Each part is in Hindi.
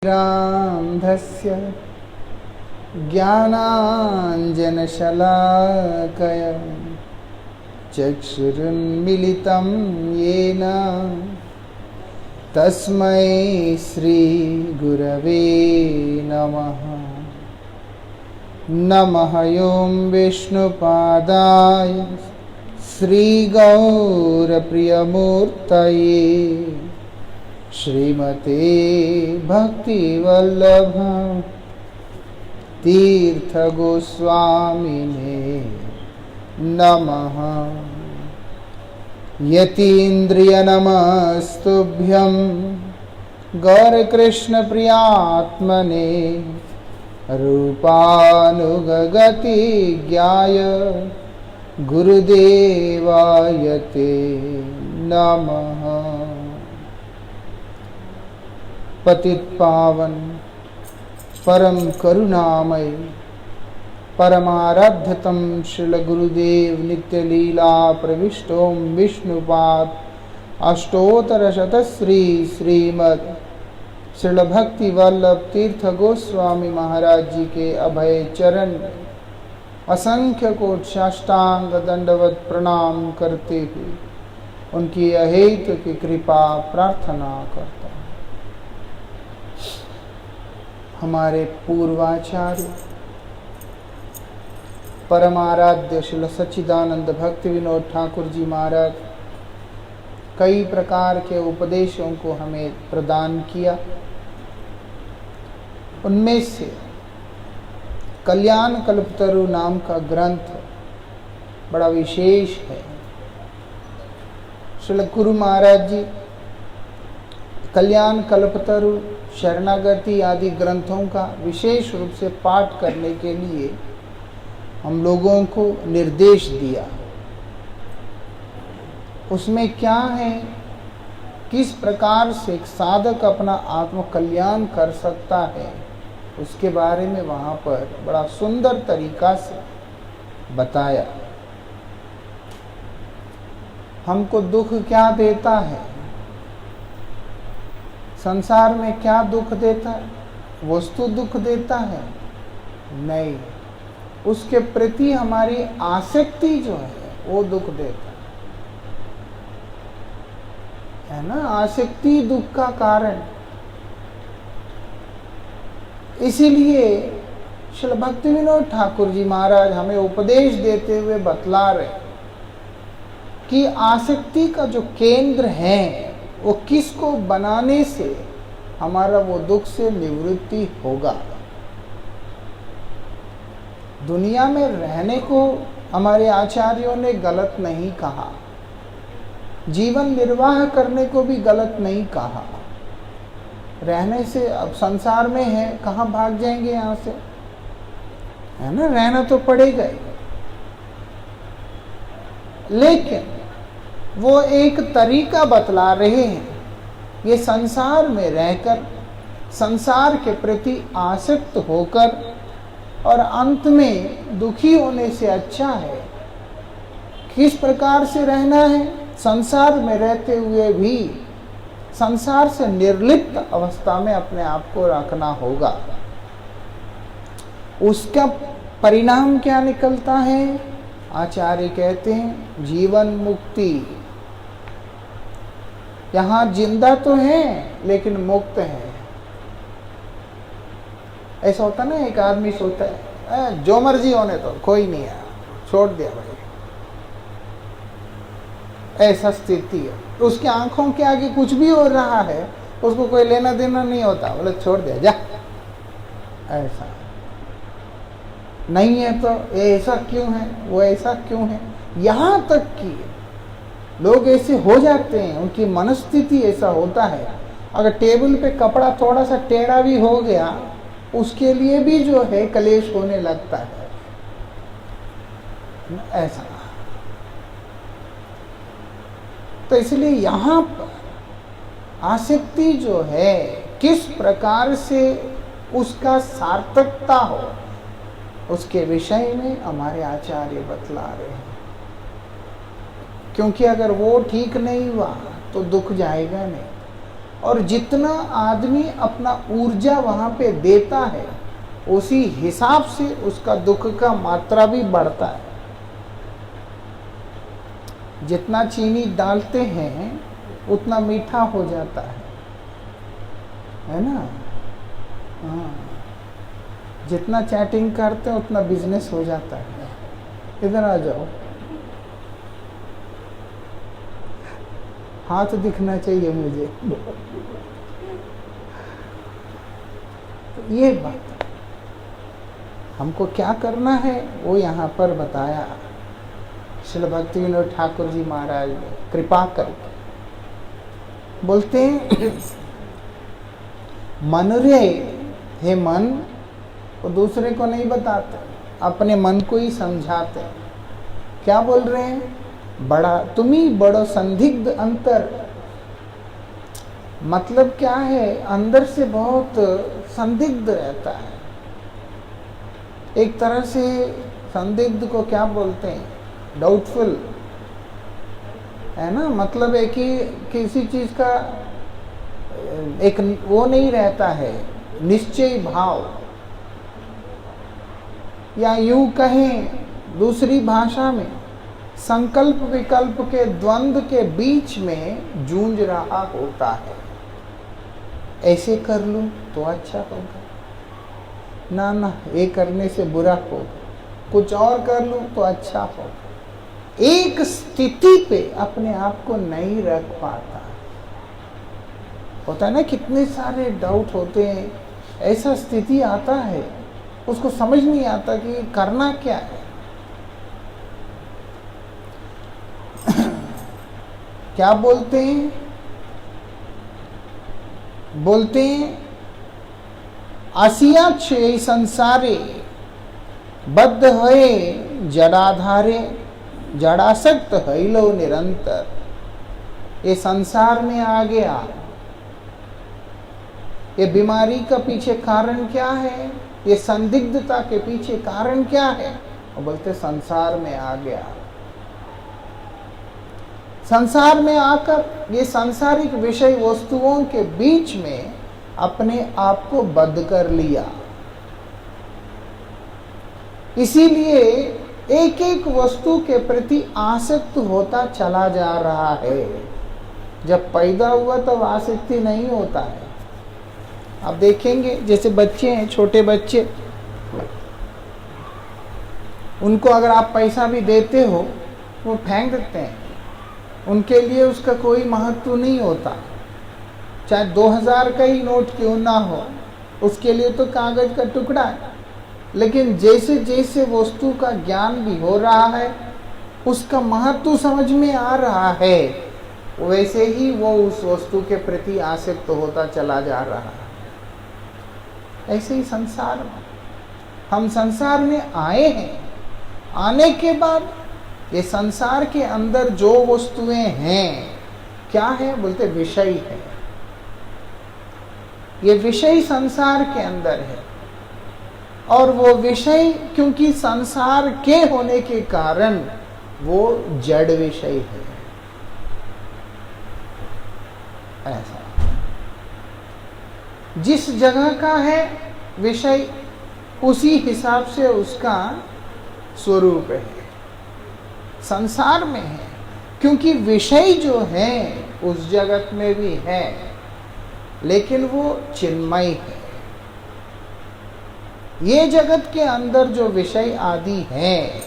रान्धस्य ज्ञानाञ्जनशलाकया चक्षुरुन्मीलितं येन तस्मै श्रीगुरवे नमः। नमः ॐ विष्णुपादाय श्रीगौरप्रियमूर्तये श्रीमते भक्तिवल्लभ तीर्थगोस्वामिने नमः। यतीन्द्रियनमस्तुभ्यं गौरकृष्णप्रियात्मने रूपानुगगति ज्ञाय गुरुदेवाय ते नमः। पतित पावन परम करुणामय परमाराध्यतम श्रील गुरुदेव नित्य लीला प्रविष्टोम विष्णुपाद अष्टोत्तर शतश्री श्रीमद श्रील भक्ति वल्लभ तीर्थ गोस्वामी महाराज जी के अभय चरण असंख्य कोट साष्टांग दंडवत प्रणाम करते हुए उनकी अहेतु की कृपा प्रार्थना करता हूँ। हमारे पूर्वाचार्य परमाराध्य श्री सच्चिदानंद भक्ति विनोद ठाकुर जी महाराज कई प्रकार के उपदेशों को हमें प्रदान किया। उनमें से कल्याण कल्पतरु नाम का ग्रंथ बड़ा विशेष है। श्री गुरु महाराज जी कल्याण कल्पतरु शरणागति आदि ग्रंथों का विशेष रूप से पाठ करने के लिए हम लोगों को निर्देश दिया। उसमें क्या है, किस प्रकार से एक साधक अपना आत्म कल्याण कर सकता है, उसके बारे में वहाँ पर बड़ा सुंदर तरीका से बताया। हमको दुख क्या देता है, संसार में क्या दुख देता है? वस्तु दुख देता है? नहीं, उसके प्रति हमारी आसक्ति जो है वो दुख देता है ना। आसक्ति दुख का कारण। इसीलिए श्री भक्ति विनोद ठाकुर जी महाराज हमें उपदेश देते हुए बतला रहे कि आसक्ति का जो केंद्र है वो किसको बनाने से हमारा वो दुख से निवृत्ति होगा। दुनिया में रहने को हमारे आचार्यों ने गलत नहीं कहा, जीवन निर्वाह करने को भी गलत नहीं कहा। रहने से अब संसार में है, कहाँ भाग जाएंगे यहाँ से, है ना, रहना तो पड़ेगा ही। लेकिन वो एक तरीका बतला रहे हैं, ये संसार में रहकर संसार के प्रति आसक्त होकर और अंत में दुखी होने से अच्छा है किस प्रकार से रहना है, संसार में रहते हुए भी संसार से निर्लिप्त अवस्था में अपने आप को रखना होगा। उसका परिणाम क्या निकलता है? आचार्य कहते हैं जीवन मुक्ति। यहाँ जिंदा तो है लेकिन मुक्त है। ऐसा होता ना, एक आदमी सोचता है जो मर्जी होने तो कोई नहीं है, छोड़ दिया भाई, ऐसा स्थिति है। तो उसकी आंखों के आगे कुछ भी हो रहा है उसको कोई लेना देना नहीं होता, बोले छोड़ दिया जा। ऐसा नहीं है तो ये ऐसा क्यों है, वो ऐसा क्यों है, यहाँ तक कि लोग ऐसे हो जाते हैं, उनकी मनस्थिति ऐसा होता है। अगर टेबल पे कपड़ा थोड़ा सा टेढ़ा भी हो गया उसके लिए भी जो है कलेश होने लगता है। ऐसा तो इसलिए यहाँ पर आसक्ति जो है किस प्रकार से उसका सार्थकता हो उसके विषय में हमारे आचार्य बतला रहे हैं। क्योंकि अगर वो ठीक नहीं हुआ तो दुख जाएगा नहीं। और जितना आदमी अपना ऊर्जा वहां पे देता है उसी हिसाब से उसका दुख का मात्रा भी बढ़ता है। जितना चीनी डालते हैं उतना मीठा हो जाता है ना। हाँ, जितना चैटिंग करते हैं उतना बिजनेस हो जाता है। इधर आ जाओ, हाथ दिखना चाहिए मुझे। तो ये बात हमको क्या करना है वो यहाँ पर बताया श्रील भक्ति विनोद ठाकुर जी महाराज ने कृपा करके। बोलते हैं मन रे, हे मन, वो दूसरे को नहीं बताते, अपने मन को ही समझाते। क्या बोल रहे हैं? बड़ा तुम्ही बड़ो संदिग्ध अंतर। मतलब क्या है? अंदर से बहुत संदिग्ध रहता है। एक तरह से संदिग्ध को क्या बोलते हैं? डाउटफुल, है ना। मतलब है कि किसी चीज का एक वो नहीं रहता है, निश्चय भाव, या यूं कहें दूसरी भाषा में संकल्प विकल्प के द्वंद्व के बीच में जूझ रहा होता है। ऐसे कर लूं तो अच्छा होगा, ना ना ये करने से बुरा होगा, कुछ और कर लूं तो अच्छा होगा। एक स्थिति पे अपने आप को नहीं रख पाता। होता है ना, कितने सारे डाउट होते हैं, ऐसा स्थिति आता है उसको समझ नहीं आता कि करना क्या है। क्या बोलते हैं? बोलते हैं आसिया छे संसारे बद्ध है जड़ाधारे, जड़ासक्त हैलो निरंतर। ये संसार में आ गया, ये बीमारी का पीछे कारण क्या है? ये संदिग्धता के पीछे कारण क्या है? और बोलते संसार में आ गया। संसार में आकर ये सांसारिक विषय वस्तुओं के बीच में अपने आप को बद्ध कर लिया। इसीलिए एक एक वस्तु के प्रति आसक्त होता चला जा रहा है। जब पैदा हुआ तब आसक्ति नहीं होता है। आप देखेंगे जैसे बच्चे हैं, छोटे बच्चे, उनको अगर आप पैसा भी देते हो वो फेंक देते हैं, उनके लिए उसका कोई महत्व नहीं होता। चाहे 2000 का ही नोट क्यों ना हो, उसके लिए तो कागज का टुकड़ा है। लेकिन जैसे जैसे वस्तु का ज्ञान भी हो रहा है, उसका महत्व समझ में आ रहा है, वैसे ही वो उस वस्तु के प्रति आसक्त होता चला जा रहा है। ऐसे ही संसार में, हम संसार में आए हैं, आने के बाद ये संसार के अंदर जो वस्तुएं हैं क्या है? बोलते विषय है। ये विषय संसार के अंदर है, और वो विषय क्योंकि संसार के होने के कारण वो जड़ विषय है। ऐसा जिस जगह का है विषय, उसी हिसाब से उसका स्वरूप है। संसार में है क्योंकि विषय जो है उस जगत में भी है, लेकिन वो चिन्मय है। ये जगत के अंदर जो विषय आदि है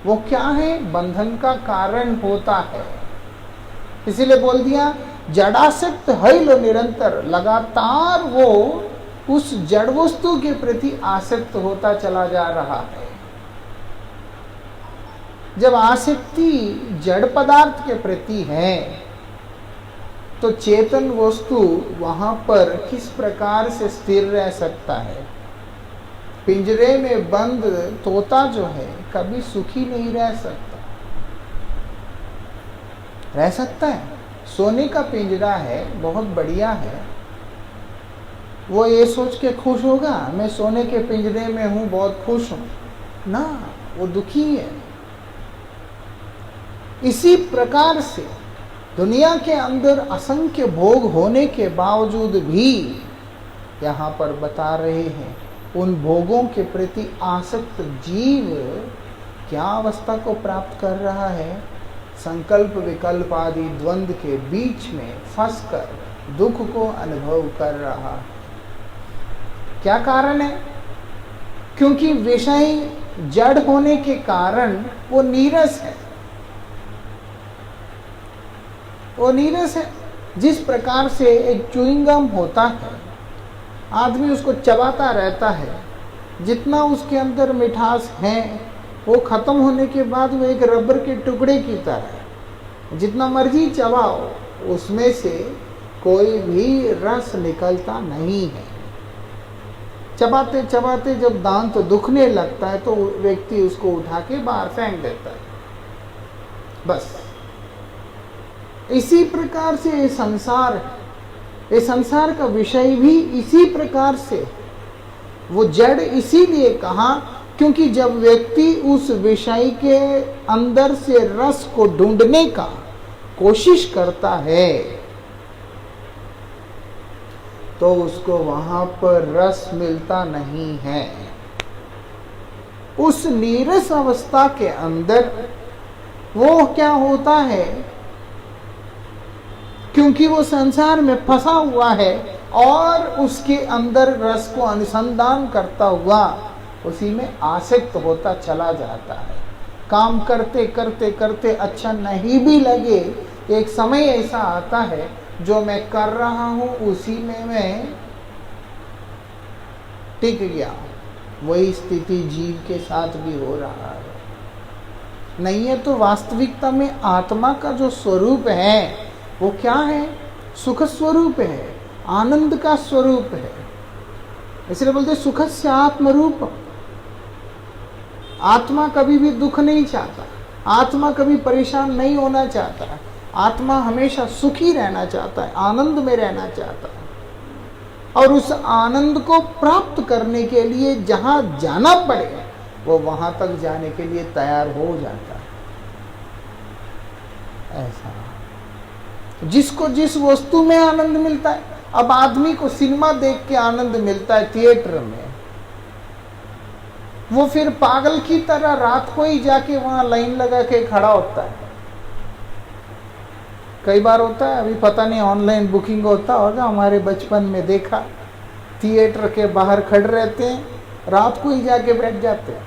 वो क्या है? बंधन का कारण होता है। इसीलिए बोल दिया जड़ासक्त हैलो निरंतर। लगातार वो उस जड़ वस्तु के प्रति आसक्त होता चला जा रहा है। जब आसक्ति जड़ पदार्थ के प्रति है तो चेतन वस्तु वहां पर किस प्रकार से स्थिर रह सकता है? पिंजरे में बंद तोता जो है कभी सुखी नहीं रह सकता। रह सकता है? सोने का पिंजरा है, बहुत बढ़िया है, वो ये सोच के खुश होगा मैं सोने के पिंजरे में हूं, बहुत खुश हूं ना, वो दुखी है। इसी प्रकार से दुनिया के अंदर असंख्य भोग होने के बावजूद भी यहाँ पर बता रहे हैं उन भोगों के प्रति आसक्त जीव क्या अवस्था को प्राप्त कर रहा है? संकल्प विकल्प आदि द्वंद्व के बीच में फंसकर दुख को अनुभव कर रहा है। क्या कारण है? क्योंकि विषय जड़ होने के कारण वो नीरस है। वो नीरस है। जिस प्रकार से एक च्युइंगम होता है, आदमी उसको चबाता रहता है, जितना उसके अंदर मिठास है वो खत्म होने के बाद वो एक रबर के टुकड़े की तरह है। जितना मर्जी चबाओ उसमें से कोई भी रस निकलता नहीं है। चबाते चबाते जब दांत तो दुखने लगता है तो व्यक्ति उसको उठा के बाहर फेंक देता है। बस इसी प्रकार से ये संसार है। ये संसार का विषय भी इसी प्रकार से, वो जड़ इसीलिए कहा क्योंकि जब व्यक्ति उस विषय के अंदर से रस को ढूंढने का कोशिश करता है तो उसको वहां पर रस मिलता नहीं है। उस नीरस अवस्था के अंदर वो क्या होता है, क्योंकि वो संसार में फंसा हुआ है और उसके अंदर रस को अनुसंधान करता हुआ उसी में आसक्त होता चला जाता है। काम करते करते करते अच्छा नहीं भी लगे, एक समय ऐसा आता है जो मैं कर रहा हूं उसी में मैं टिक गया। वही स्थिति जीव के साथ भी हो रहा है। नहीं है तो वास्तविकता में आत्मा का जो स्वरूप है वो क्या है? सुख स्वरूप है, आनंद का स्वरूप है। इसलिए बोलते सुखस्य आत्मरूप। आत्मा कभी भी दुख नहीं चाहता, आत्मा कभी परेशान नहीं होना चाहता, आत्मा हमेशा सुखी रहना चाहता है, आनंद में रहना चाहता है। और उस आनंद को प्राप्त करने के लिए जहां जाना पड़े वो वहां तक जाने के लिए तैयार हो जाता है। ऐसा जिसको जिस वस्तु में आनंद मिलता है। अब आदमी को सिनेमा देख के आनंद मिलता है थिएटर में, वो फिर पागल की तरह रात को ही जाके वहां लाइन लगा के खड़ा होता है। कई बार होता है, अभी पता नहीं ऑनलाइन बुकिंग होता होगा, हमारे बचपन में देखा, थिएटर के बाहर खड़े रहते हैं, रात को ही जाके बैठ जाते हैं।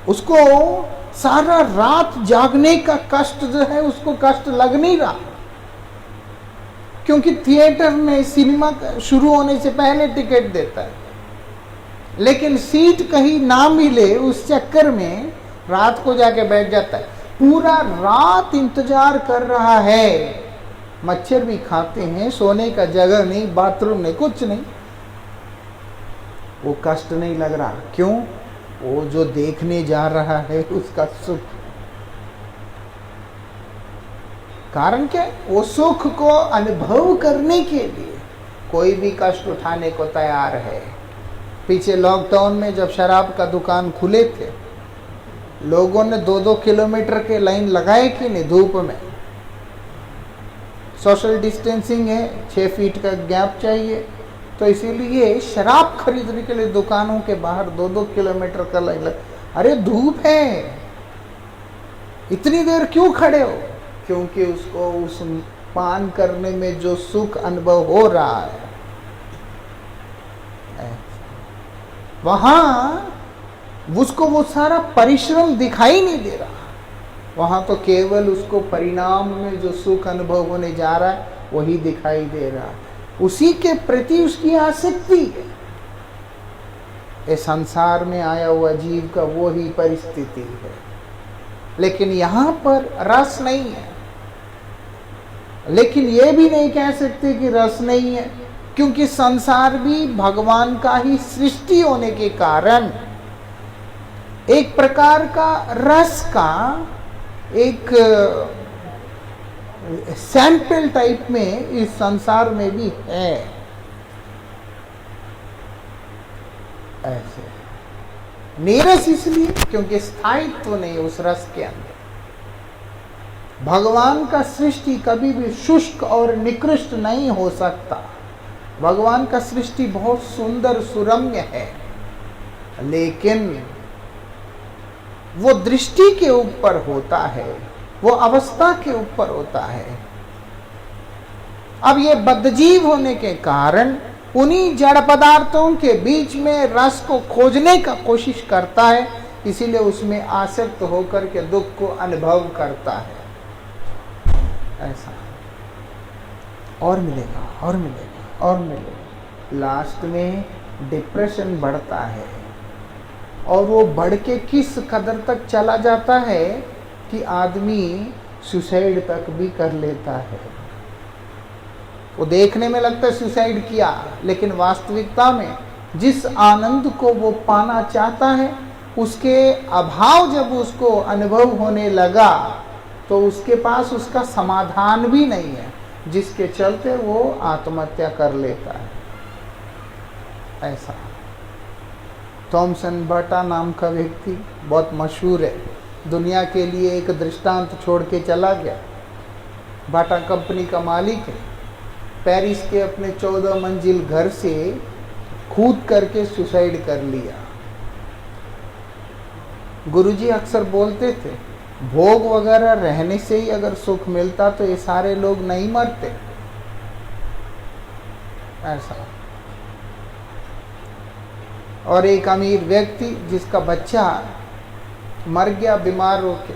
उसको सारा रात जागने का कष्ट जो है उसको कष्ट लग नहीं रहा, क्योंकि थिएटर में सिनेमा शुरू होने से पहले टिकट देता है, लेकिन सीट कहीं ना मिले उस चक्कर में रात को जाके बैठ जाता है। पूरा रात इंतजार कर रहा है। मच्छर भी खाते हैं, सोने का जगह नहीं, बाथरूम नहीं, कुछ नहीं, वो कष्ट नहीं लग रहा। क्यों? वो जो देखने जा रहा है उसका सुख। कारण क्या? वो सुख को अनुभव करने के लिए कोई भी कष्ट उठाने को तैयार है। पीछे लॉकडाउन में जब शराब का दुकान खुले थे, लोगों ने 2-2 किलोमीटर के लाइन लगाए कि नहीं धूप में। सोशल डिस्टेंसिंग है, 6 फीट का गैप चाहिए, तो इसीलिए शराब खरीदने के लिए दुकानों के बाहर 2-2 किलोमीटर का लाइन लगा। अरे धूप है, इतनी देर क्यों खड़े हो? क्योंकि उसको उस पान करने में जो सुख अनुभव हो रहा है वहां उसको वो सारा परिश्रम दिखाई नहीं दे रहा। वहां तो केवल उसको परिणाम में जो सुख अनुभव होने जा रहा है वही दिखाई दे रहा है। उसी के प्रति उसकी आसक्ति है। ये संसार में आया हुआ जीव का वो ही परिस्थिति है। लेकिन यहां पर रस नहीं है। लेकिन ये भी नहीं कह सकते कि रस नहीं है, क्योंकि संसार भी भगवान का ही सृष्टि होने के कारण एक प्रकार का रस का एक सैंपल टाइप में इस संसार में भी है। ऐसे नीरस इसलिए क्योंकि स्थायित्व नहीं उस रस के अंदर। भगवान का सृष्टि कभी भी शुष्क और निकृष्ट नहीं हो सकता। भगवान का सृष्टि बहुत सुंदर सुरम्य है, लेकिन वो दृष्टि के ऊपर होता है, वो अवस्था के ऊपर होता है। अब ये बद्धजीव होने के कारण उन्हीं जड़ पदार्थों के बीच में रस को खोजने का कोशिश करता है, इसीलिए उसमें आसक्त होकर के दुख को अनुभव करता है। ऐसा और मिलेगा और मिलेगा और मिलेगा, लास्ट में डिप्रेशन बढ़ता है, और वो बढ़ के किस कदर तक चला जाता है कि आदमी सुसाइड तक भी कर लेता है। वो देखने में लगता है सुसाइड किया, लेकिन वास्तविकता में जिस आनंद को वो पाना चाहता है उसके अभाव जब उसको अनुभव होने लगा तो उसके पास उसका समाधान भी नहीं है, जिसके चलते वो आत्महत्या कर लेता है। ऐसा थॉमसन बटा नाम का व्यक्ति बहुत मशहूर है, दुनिया के लिए एक दृष्टांत छोड़ के चला गया। बाटा कंपनी का मालिक है, पेरिस के अपने 14 मंजिल घर से कूद करके सुसाइड कर लिया। गुरुजी अक्सर बोलते थे, भोग वगैरह रहने से ही अगर सुख मिलता तो ये सारे लोग नहीं मरते। ऐसा। और एक अमीर व्यक्ति जिसका बच्चा मर गया बीमार होके,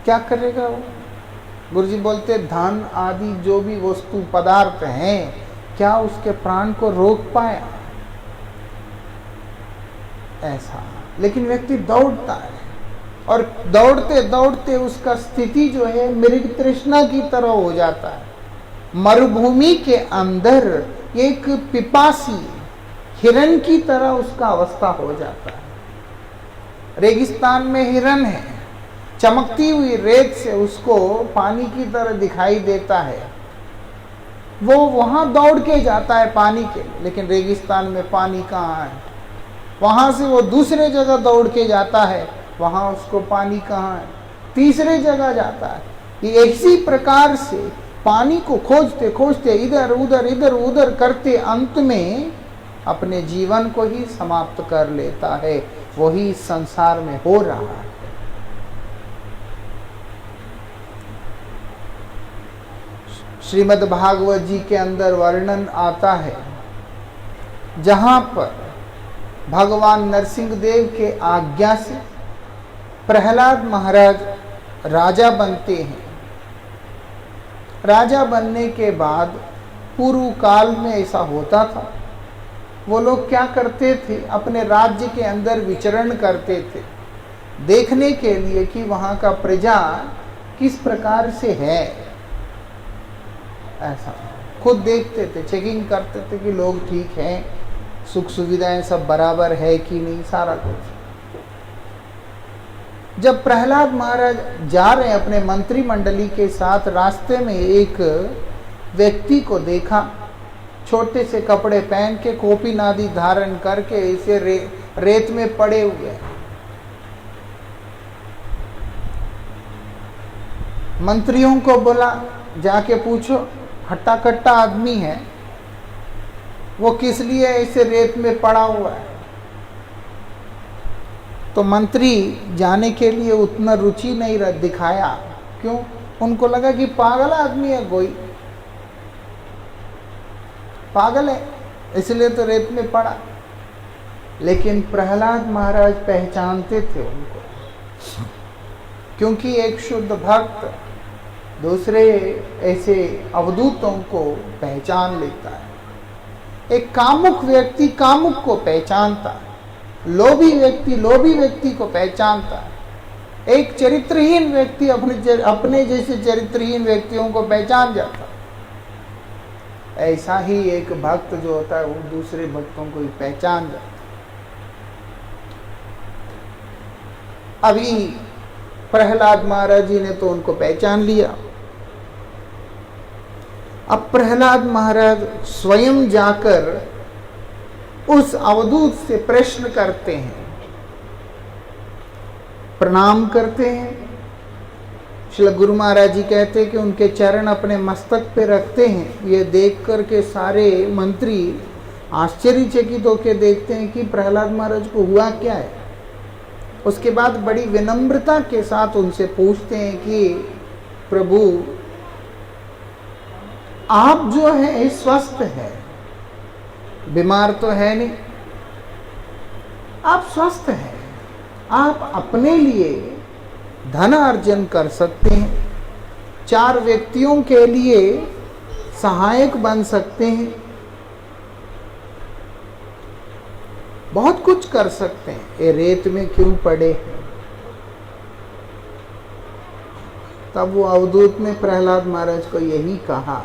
क्या करेगा वो? गुरुजी बोलते धन आदि जो भी वस्तु पदार्थ हैं, क्या उसके प्राण को रोक पाया? ऐसा। लेकिन व्यक्ति दौड़ता है, और दौड़ते दौड़ते उसका स्थिति जो है मृग तृष्णा की तरह हो जाता है। मरुभूमि के अंदर एक पिपासी हिरण की तरह उसका अवस्था हो जाता है। रेगिस्तान में हिरण है, चमकती हुई रेत से उसको पानी की तरह दिखाई देता है, वो वहां दौड़ के जाता है पानी के, लेकिन रेगिस्तान में पानी कहाँ है? वहां से वो दूसरे जगह दौड़ के जाता है, वहां उसको पानी कहाँ है? तीसरे जगह जाता है। ये इसी प्रकार से पानी को खोजते खोजते इधर उधर करते अंत में अपने जीवन को ही समाप्त कर लेता है। वही संसार में हो रहा है। श्रीमद् भागवत जी के अंदर वर्णन आता है, जहां पर भगवान नरसिंह देव के आज्ञा से प्रहलाद महाराज राजा बनते हैं। राजा बनने के बाद पूर्व काल में ऐसा होता था, वो लोग क्या करते थे, अपने राज्य के अंदर विचरण करते थे, देखने के लिए कि वहाँ का प्रजा किस प्रकार से है। ऐसा खुद देखते थे, चेकिंग करते थे कि लोग ठीक हैं, सुख सुविधाएं सब बराबर है कि नहीं, सारा कुछ। जब प्रहलाद महाराज जा रहे अपने मंत्रिमंडली के साथ, रास्ते में एक व्यक्ति को देखा, छोटे से कपड़े पहन के, कोपी नादी धारण करके इसे रेत में पड़े हुए। मंत्रियों को बोला, जाके पूछो, हट्टा कट्टा आदमी है, वो किस लिए ऐसे रेत में पड़ा हुआ है? तो मंत्री जाने के लिए उतना रुचि नहीं दिखाया। क्यों? उनको लगा कि पागल आदमी है, कोई पागल है, इसलिए तो रेत में पड़ा। लेकिन प्रहलाद महाराज पहचानते थे उनको, क्योंकि एक शुद्ध भक्त दूसरे ऐसे अवधूतों को पहचान लेता है। एक कामुक व्यक्ति कामुक को पहचानता है, लोभी व्यक्ति को पहचानता है, एक चरित्रहीन व्यक्ति अपने जैसे चरित्रहीन व्यक्तियों को पहचान जाता है। ऐसा ही एक भक्त जो होता है वो दूसरे भक्तों को ही पहचान जाता है। अभी प्रहलाद महाराज जी ने तो उनको पहचान लिया। अब प्रहलाद महाराज स्वयं जाकर उस अवधूत से प्रश्न करते हैं, प्रणाम करते हैं श्री गुरु महाराज जी कहते कि उनके चरण अपने मस्तक पे रखते हैं। ये देख कर के सारे मंत्री आश्चर्यचकित होकर देखते हैं कि प्रहलाद महाराज को हुआ क्या है। उसके बाद बड़ी विनम्रता के साथ उनसे पूछते हैं कि प्रभु आप जो है स्वस्थ है, बीमार तो है नहीं, आप स्वस्थ हैं, आप अपने लिए धन अर्जन कर सकते हैं, 4 व्यक्तियों के लिए सहायक बन सकते हैं, बहुत कुछ कर सकते हैं, ये रेत में क्यों पड़े हैं। तब वो अवधूत ने प्रहलाद महाराज को यही कहा,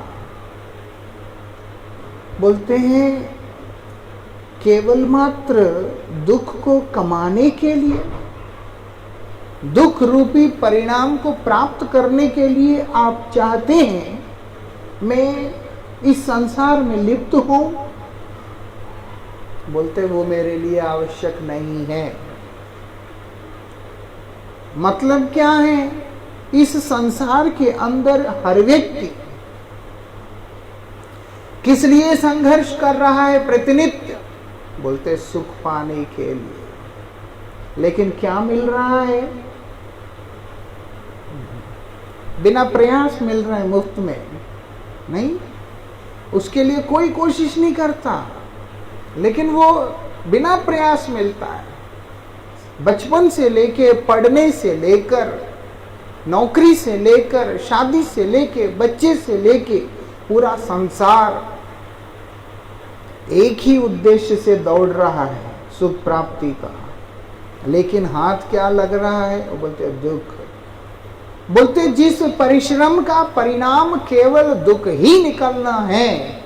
बोलते हैं केवल मात्र दुख को कमाने के लिए, दुख रूपी परिणाम को प्राप्त करने के लिए आप चाहते हैं मैं इस संसार में लिप्त हूं। बोलते वो मेरे लिए आवश्यक नहीं है। मतलब क्या है, इस संसार के अंदर हर व्यक्ति किस लिए संघर्ष कर रहा है प्रतिनित्य। बोलते सुख पाने के लिए, लेकिन क्या मिल रहा है, बिना प्रयास मिल रहा है, मुफ्त में नहीं, उसके लिए कोई कोशिश नहीं करता, लेकिन वो बिना प्रयास मिलता है। बचपन से लेके, पढ़ने से लेकर, नौकरी से लेकर, शादी से लेके, बच्चे से लेके, पूरा संसार एक ही उद्देश्य से दौड़ रहा है, सुख प्राप्ति का। लेकिन हाथ क्या लग रहा है, वो बोलते दुख। बोलते जिस परिश्रम का परिणाम केवल दुख ही निकलना है,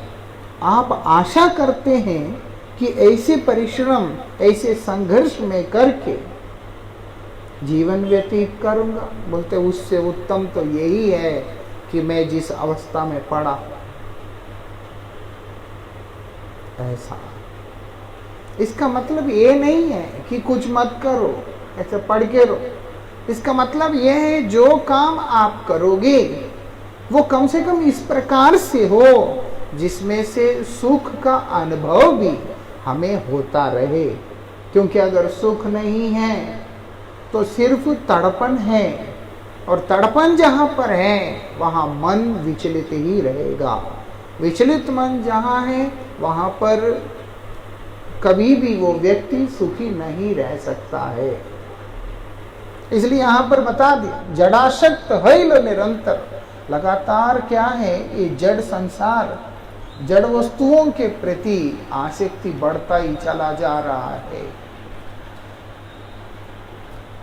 आप आशा करते हैं कि ऐसे परिश्रम, ऐसे संघर्ष में करके जीवन व्यतीत करूंगा। बोलते उससे उत्तम तो यही है कि मैं जिस अवस्था में पड़ा ऐसा। इसका मतलब ये नहीं है कि कुछ मत करो, ऐसे पढ़ के रहो। इसका मतलब यह है जो काम आप करोगे वो कम से कम इस प्रकार से हो जिसमें से सुख का अनुभव भी हमें होता रहे। क्योंकि अगर सुख नहीं है तो सिर्फ तड़पन है, और तड़पन जहाँ पर है वहाँ मन विचलित ही रहेगा। विचलित मन जहाँ है वहाँ पर कभी भी वो व्यक्ति सुखी नहीं रह सकता है। इसलिए यहाँ पर बता दिया, जड़ाशक्त है निरंतर। लगातार क्या है, ये जड़ संसार, जड़ वस्तुओं के प्रति आसक्ति बढ़ता ही चला जा रहा है।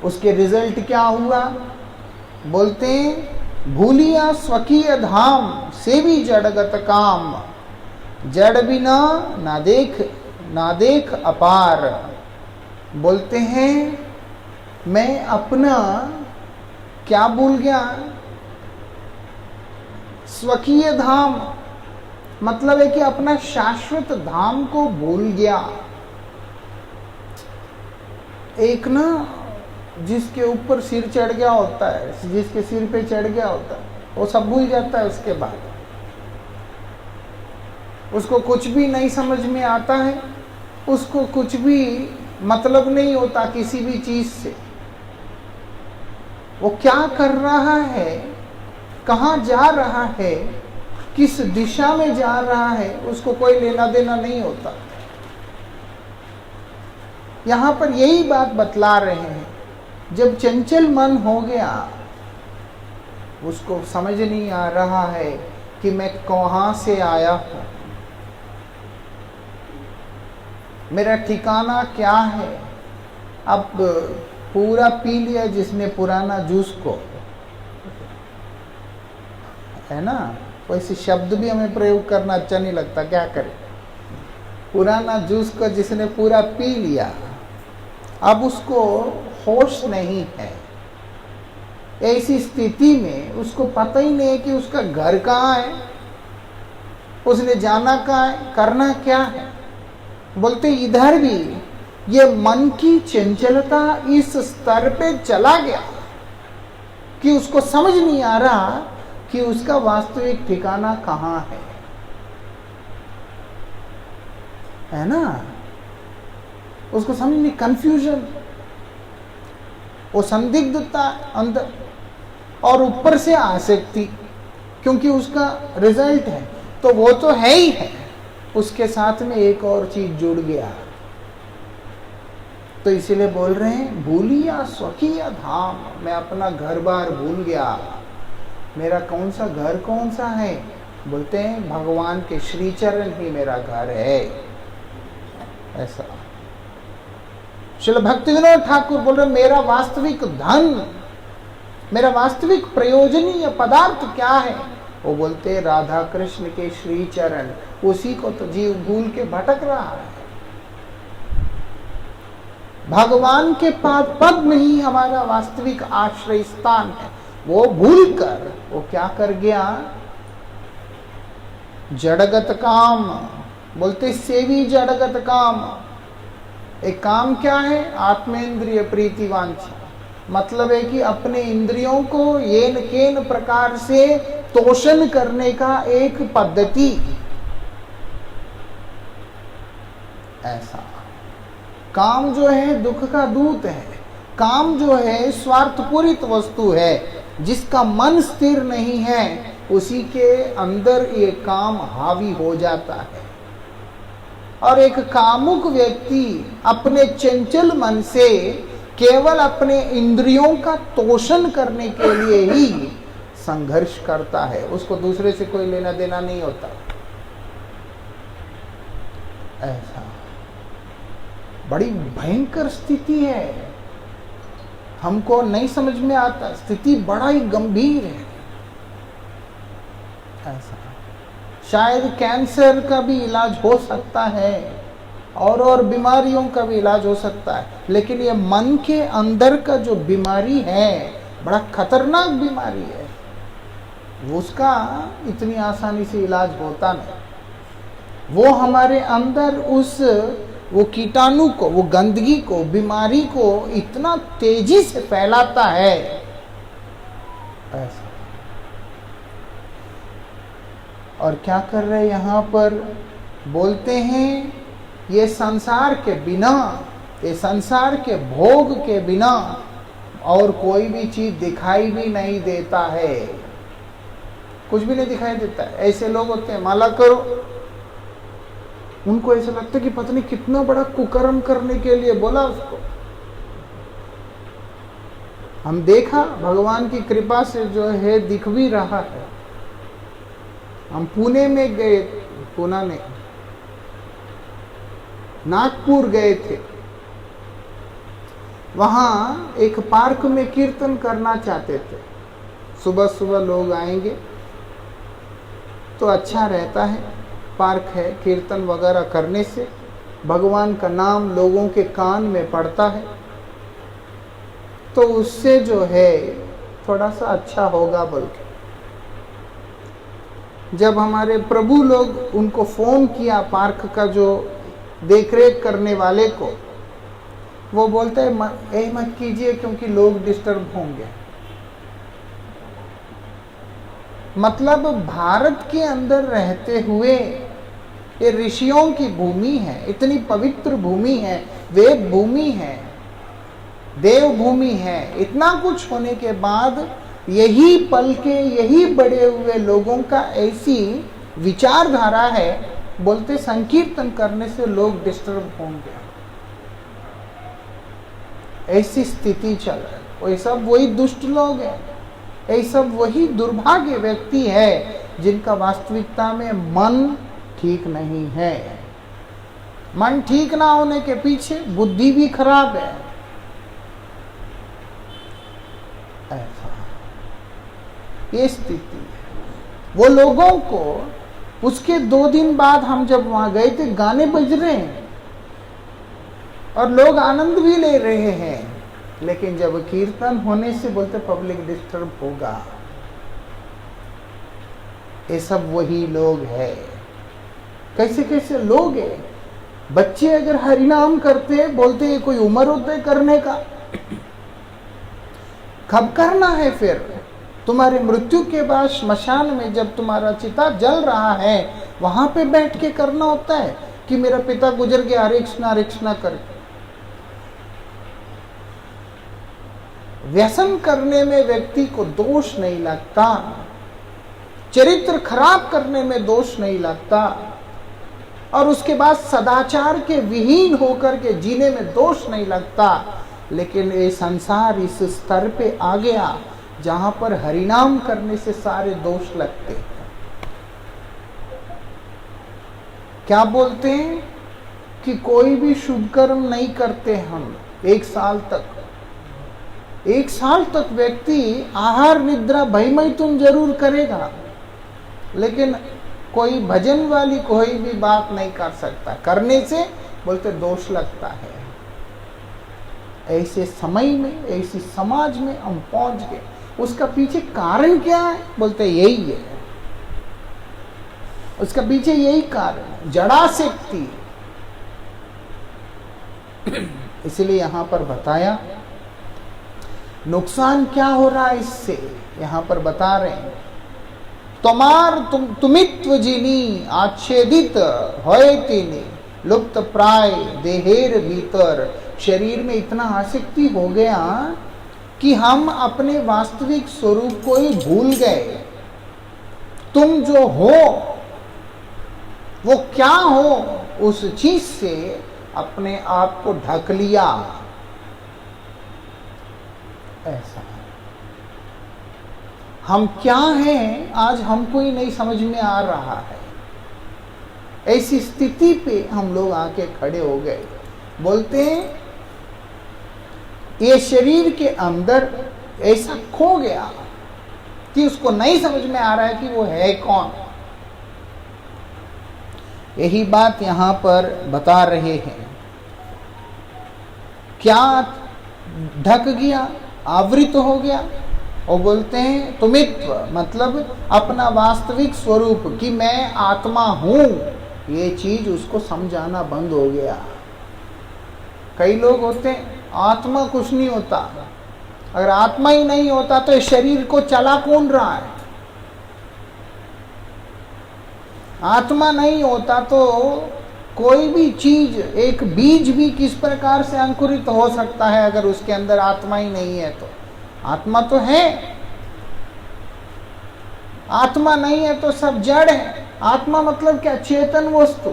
उसके रिजल्ट क्या हुआ, बोलते हैं भूलिया स्वकीय धाम से भी जड़गत काम, जड़ बिना ना देख अपार। बोलते हैं मैं अपना क्या भूल गया, स्वकीय धाम मतलब है कि अपना शाश्वत धाम को भूल गया। एक ना जिसके ऊपर सिर चढ़ गया होता है, जिसके सिर पे चढ़ गया होता है, वो सब भूल जाता है। उसके बाद उसको कुछ भी नहीं समझ में आता है, उसको कुछ भी मतलब नहीं होता किसी भी चीज से। वो क्या कर रहा है, कहाँ जा रहा है, किस दिशा में जा रहा है, उसको कोई लेना देना नहीं होता। यहां पर यही बात बतला रहे हैं। जब चंचल मन हो गया, उसको समझ नहीं आ रहा है कि मैं कहां से आया हूं, मेरा ठिकाना क्या है। अब पूरा पी लिया जिसने पुराना जूस को, है ना, वैसे शब्द भी हमें प्रयोग करना अच्छा नहीं लगता, क्या करें। पुराना जूस को जिसने पूरा पी लिया, अब उसको होश नहीं है। ऐसी स्थिति में उसको पता ही नहीं है कि उसका घर कहाँ है, उसने जाना कहाँ है, करना क्या है। बोलते इधर भी ये मन की चंचलता इस स्तर पे चला गया कि उसको समझ नहीं आ रहा कि उसका वास्तविक ठिकाना कहाँ है ना। उसको समझ नहीं, कंफ्यूजन, वो संदिग्धता अंदर, और ऊपर से आसक्ति, क्योंकि उसका रिजल्ट है तो वो तो है ही है, उसके साथ में एक और चीज जुड़ गया। तो इसीलिए बोल रहे हैं भूलिया स्वकीय धाम, मैं अपना घर बार भूल गया। मेरा कौन सा घर कौन सा है? बोलते हैं भगवान के श्री चरण ही मेरा घर है। ऐसा श्रील भक्तिविनोद ठाकुर बोल रहे मेरा वास्तविक धन, मेरा वास्तविक प्रयोजनीय पदार्थ क्या है? वो बोलते राधा कृष्ण के श्री चरण, उसी को तो जीव भूल के भटक रहा है। भगवान के पाद पद्म ही हमारा वास्तविक आश्रय स्थान है। वो भूल कर वो क्या कर गया? जड़गत काम, बोलते सेवी जड़गत काम। एक काम क्या है? आत्मेंद्रिय प्रीति वांछा, मतलब है कि अपने इंद्रियों को येन केन प्रकार से तोषण करने का एक पद्धति। ऐसा काम जो है दुख का दूत है, काम जो है स्वार्थपूरित वस्तु है, जिसका मन स्थिर नहीं है उसी के अंदर ये काम हावी हो जाता है। और एक कामुक व्यक्ति अपने चंचल मन से केवल अपने इंद्रियों का तोषण करने के लिए ही संघर्ष करता है, उसको दूसरे से कोई लेना देना नहीं होता। ऐसा बड़ी भयंकर स्थिति है, हमको नहीं समझ में आता, स्थिति बड़ा ही गंभीर है। ऐसा शायद कैंसर का भी इलाज हो सकता है और बीमारियों का भी इलाज हो सकता है, लेकिन ये मन के अंदर का जो बीमारी है बड़ा खतरनाक बीमारी है, उसका इतनी आसानी से इलाज होता नहीं। वो हमारे अंदर उस वो कीटाणु को, वो गंदगी को, बीमारी को इतना तेजी से फैलाता है। ऐसा और क्या कर रहे यहाँ पर? बोलते हैं ये संसार के बिना, ये संसार के भोग के बिना और कोई भी चीज दिखाई भी नहीं देता है, कुछ भी नहीं दिखाई देता है। ऐसे लोग होते हैं, माला करो, उनको ऐसा लगता है कि पता नहीं कितना बड़ा कुकर्म करने के लिए बोला उसको। हम देखा भगवान की कृपा से जो है दिख भी रहा है। हम पुणे में गए, पुणे में नागपुर गए थे, वहां एक पार्क में कीर्तन करना चाहते थे। सुबह सुबह लोग आएंगे तो अच्छा रहता है, पार्क है, कीर्तन वगैरह करने से भगवान का नाम लोगों के कान में पड़ता है, तो उससे जो है थोड़ा सा अच्छा होगा बोल के जब हमारे प्रभु लोग उनको फोन किया, पार्क का जो देखरेख करने वाले को, वो बोलते हैं मत कीजिए क्योंकि लोग डिस्टर्ब होंगे। मतलब भारत के अंदर रहते हुए ये ऋषियों की भूमि है, इतनी पवित्र भूमि है, वेद भूमि है, देव भूमि है, इतना कुछ होने के बाद यही पल के यही बड़े हुए लोगों का ऐसी विचारधारा है, बोलते संकीर्तन करने से लोग डिस्टर्ब होंगे। ऐसी स्थिति चल रही है। वो सब वही दुष्ट लोग हैं, ये सब वही दुर्भाग्य व्यक्ति है जिनका वास्तविकता में मन ठीक नहीं है। मन ठीक ना होने के पीछे बुद्धि भी खराब है। ऐसा ये स्थिति है। वो लोगों को उसके 2 दिन बाद हम जब वहां गए थे, गाने बज रहे हैं और लोग आनंद भी ले रहे हैं, लेकिन जब कीर्तन होने से बोलते पब्लिक डिस्टर्ब होगा। ये सब वही लोग हैं। कैसे कैसे लोग हैं। बच्चे अगर हरिनाम करते हैं, बोलते हैं कोई उम्र होता है करने का, कब करना है फिर? तुम्हारी मृत्यु के बाद श्मशान में जब तुम्हारा चिता जल रहा है वहां पे बैठ के करना होता है कि मेरा पिता गुजर गया हरे कृष्णा करके। व्यसन करने में व्यक्ति को दोष नहीं लगता, चरित्र खराब करने में दोष नहीं लगता, और उसके बाद सदाचार के विहीन होकर के जीने में दोष नहीं लगता। लेकिन ये संसार इस स्तर पे आ गया जहां पर हरिनाम करने से सारे दोष लगते हैं। क्या बोलते हैं कि कोई भी शुभ कर्म नहीं करते हम 1 साल तक। 1 साल तक व्यक्ति आहार निद्रा भय मैथुन जरूर करेगा, लेकिन कोई भजन वाली कोई भी बात नहीं कर सकता। करने से बोलते दोष लगता है। ऐसे समय में, ऐसी समाज में हम पहुंच गए। उसका पीछे कारण क्या है? बोलते यही है, उसका पीछे यही कारण, जड़ाशक्ति। इसलिए यहां पर बताया नुकसान क्या हो रहा है इससे, यहां पर बता रहे हैं। तुमित्व जिनी आच्छेदित होए तिनी लुप्त प्राय देहेर भीतर। शरीर में इतना आसक्ति हो गया कि हम अपने वास्तविक स्वरूप को ही भूल गए। तुम जो हो वो क्या हो, उस चीज से अपने आप को ढक लिया। ऐसा हम क्या हैं आज हमको ही नहीं समझ में आ रहा है। ऐसी स्थिति पे हम लोग आके खड़े हो गए। बोलते हैं ये शरीर के अंदर ऐसा खो गया कि उसको नहीं समझ में आ रहा है कि वो है कौन। यही बात यहां पर बता रहे हैं। क्या ढक गया, आवृत हो गया। और बोलते हैं तुमित्व मतलब अपना वास्तविक स्वरूप कि मैं आत्मा हूं, ये चीज उसको समझाना बंद हो गया। कई लोग होते हैं आत्मा कुछ नहीं होता। अगर आत्मा ही नहीं होता तो इस शरीर को चला कौन रहा है? आत्मा नहीं होता तो कोई भी चीज, एक बीज भी किस प्रकार से अंकुरित हो सकता है अगर उसके अंदर आत्मा ही नहीं है तो? आत्मा तो है, आत्मा नहीं है तो सब जड़ है। आत्मा मतलब क्या? चेतन वस्तु।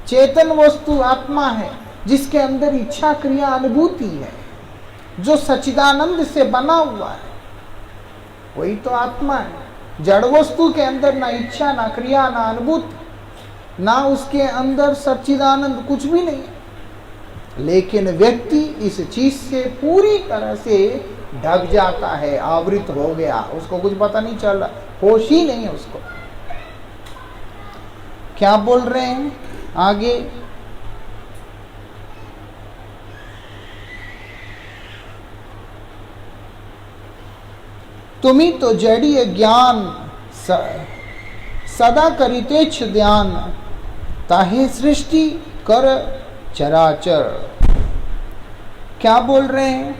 चेतन वस्तु आत्मा है जिसके अंदर इच्छा क्रिया अनुभूति है, जो सच्चिदानंद से बना हुआ है, वही तो आत्मा है। जड़ वस्तु के अंदर ना इच्छा, ना क्रिया, ना अनुभूति, ना उसके अंदर सच्चिदानंद, कुछ भी नहीं है। लेकिन व्यक्ति इस चीज से पूरी तरह से ढक जाता है, आवृत हो गया, उसको कुछ पता नहीं चल रहा, होश ही नहीं है उसको। क्या बोल रहे हैं आगे? तुम्ही तो जड़ीय ज्ञान सदा करितेच्छ ध्यान, ताहे सृष्टि कर चराचर। क्या बोल रहे हैं?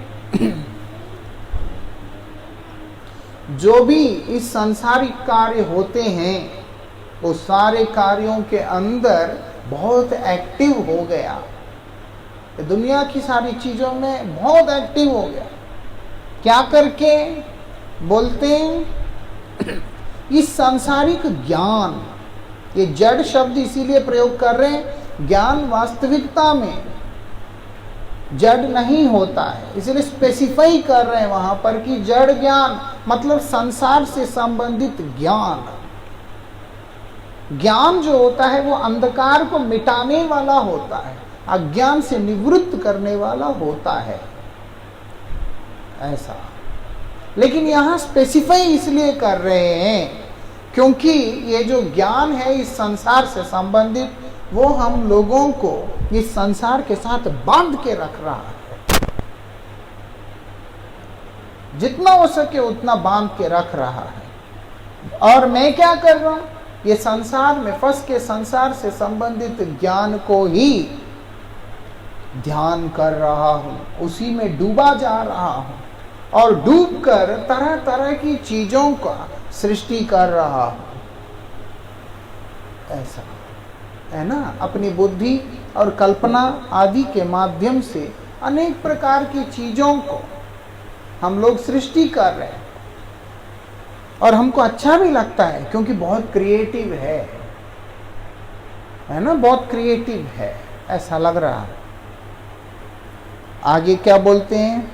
जो भी इस सांसारिक कार्य होते हैं वो सारे कार्यों के अंदर बहुत एक्टिव हो गया, दुनिया की सारी चीजों में बहुत एक्टिव हो गया। क्या करके? बोलते हैं इस सांसारिक ज्ञान, ये जड़ शब्द इसीलिए प्रयोग कर रहे हैं, ज्ञान वास्तविकता में जड़ नहीं होता है, इसलिए स्पेसिफाई कर रहे हैं वहां पर कि जड़ ज्ञान मतलब संसार से संबंधित ज्ञान। ज्ञान जो होता है वो अंधकार को मिटाने वाला होता है, अज्ञान से निवृत्त करने वाला होता है, ऐसा। लेकिन यहां स्पेसिफाई इसलिए कर रहे हैं क्योंकि ये जो ज्ञान है इस संसार से संबंधित, वो हम लोगों को इस संसार के साथ बांध के रख रहा है। जितना हो सके उतना बांध के रख रहा है। और मैं क्या कर रहा हूं? ये संसार में फंस के संसार से संबंधित ज्ञान को ही ध्यान कर रहा हूँ, उसी में डूबा जा रहा हूँ और डूबकर तरह तरह की चीजों का सृष्टि कर रहा हूँ। ऐसा है ना, अपनी बुद्धि और कल्पना आदि के माध्यम से अनेक प्रकार की चीजों को हम लोग सृष्टि कर रहे हैं और हमको अच्छा भी लगता है क्योंकि बहुत क्रिएटिव है ना, बहुत क्रिएटिव है, ऐसा लग रहा है। आगे क्या बोलते हैं,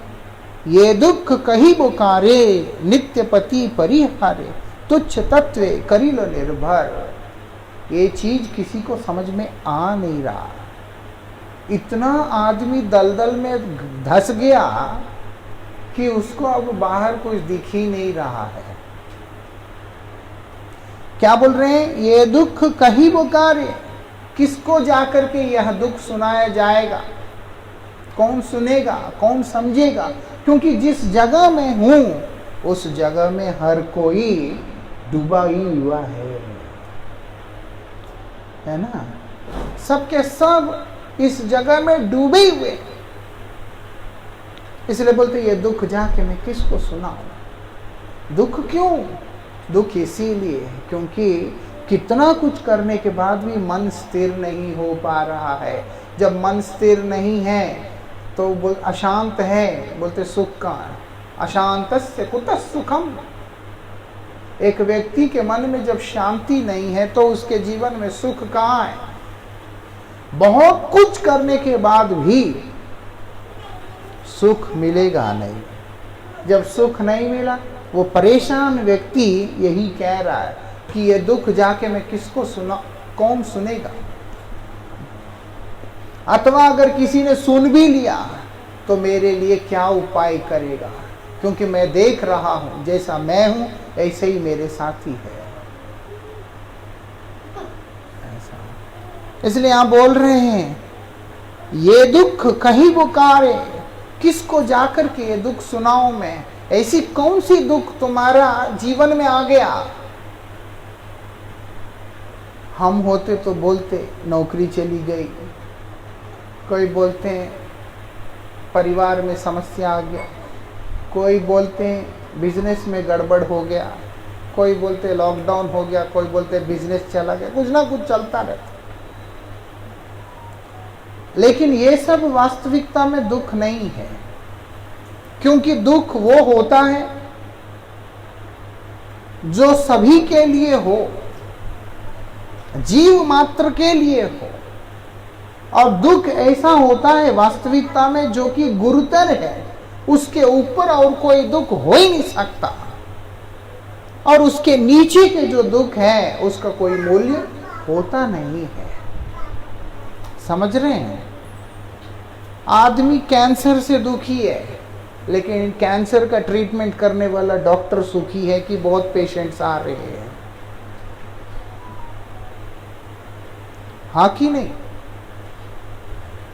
ये दुख कही बुकारे नित्य पति परिहारे तुच्छ तत्वे करिलो निर्भर। ये चीज किसी को समझ में आ नहीं रहा। इतना आदमी दलदल में धस गया कि उसको अब बाहर कुछ दिख ही नहीं रहा है। क्या बोल रहे हैं, ये दुख कहीं पुकारे, किसको जाकर के यह दुख सुनाया जाएगा, कौन सुनेगा, कौन समझेगा? क्योंकि जिस जगह में हूं उस जगह में हर कोई डूबा ही हुआ है ना, सबके सब इस जगह में डूबे हुए। इसलिए बोलते ये दुख जाके मैं किसको सुनाऊं? दुख क्यों? दुख इसीलिए क्योंकि कितना कुछ करने के बाद भी मन स्थिर नहीं हो पा रहा है। जब मन स्थिर नहीं है तो अशांत है, बोलते सुख का अशांतस्य कुतः सुखम। एक व्यक्ति के मन में जब शांति नहीं है तो उसके जीवन में सुख कहाँ है? बहुत कुछ करने के बाद भी सुख मिलेगा नहीं। जब सुख नहीं मिला, वो परेशान व्यक्ति यही कह रहा है कि ये दुख जाके मैं किसको सुना, कौन सुनेगा? अथवा अगर किसी ने सुन भी लिया तो मेरे लिए क्या उपाय करेगा? क्योंकि मैं देख रहा हूं जैसा मैं हूं ऐसे ही मेरे साथी है। ऐसा इसलिए आप बोल रहे हैं ये दुख कहीं पुकारे, किसको जाकर के ये दुख सुनाऊं मैं? ऐसी कौन सी दुख तुम्हारा जीवन में आ गया? हम होते तो बोलते नौकरी चली गई, कोई बोलते हैं परिवार में समस्या आ गया, कोई बोलते हैं बिजनेस में गड़बड़ हो गया, कोई बोलते लॉकडाउन हो गया, कोई बोलते बिजनेस चला गया, कुछ ना कुछ चलता रहता। लेकिन ये सब वास्तविकता में दुख नहीं है, क्योंकि दुख वो होता है जो सभी के लिए हो, जीव मात्र के लिए हो, और दुख ऐसा होता है वास्तविकता में जो कि गुरुतर है, उसके ऊपर और कोई दुख हो ही नहीं सकता, और उसके नीचे के जो दुख है उसका कोई मूल्य होता नहीं है। समझ रहे हैं? आदमी कैंसर से दुखी है, लेकिन कैंसर का ट्रीटमेंट करने वाला डॉक्टर सुखी है कि बहुत पेशेंट्स आ रहे हैं। हाँ कि नहीं?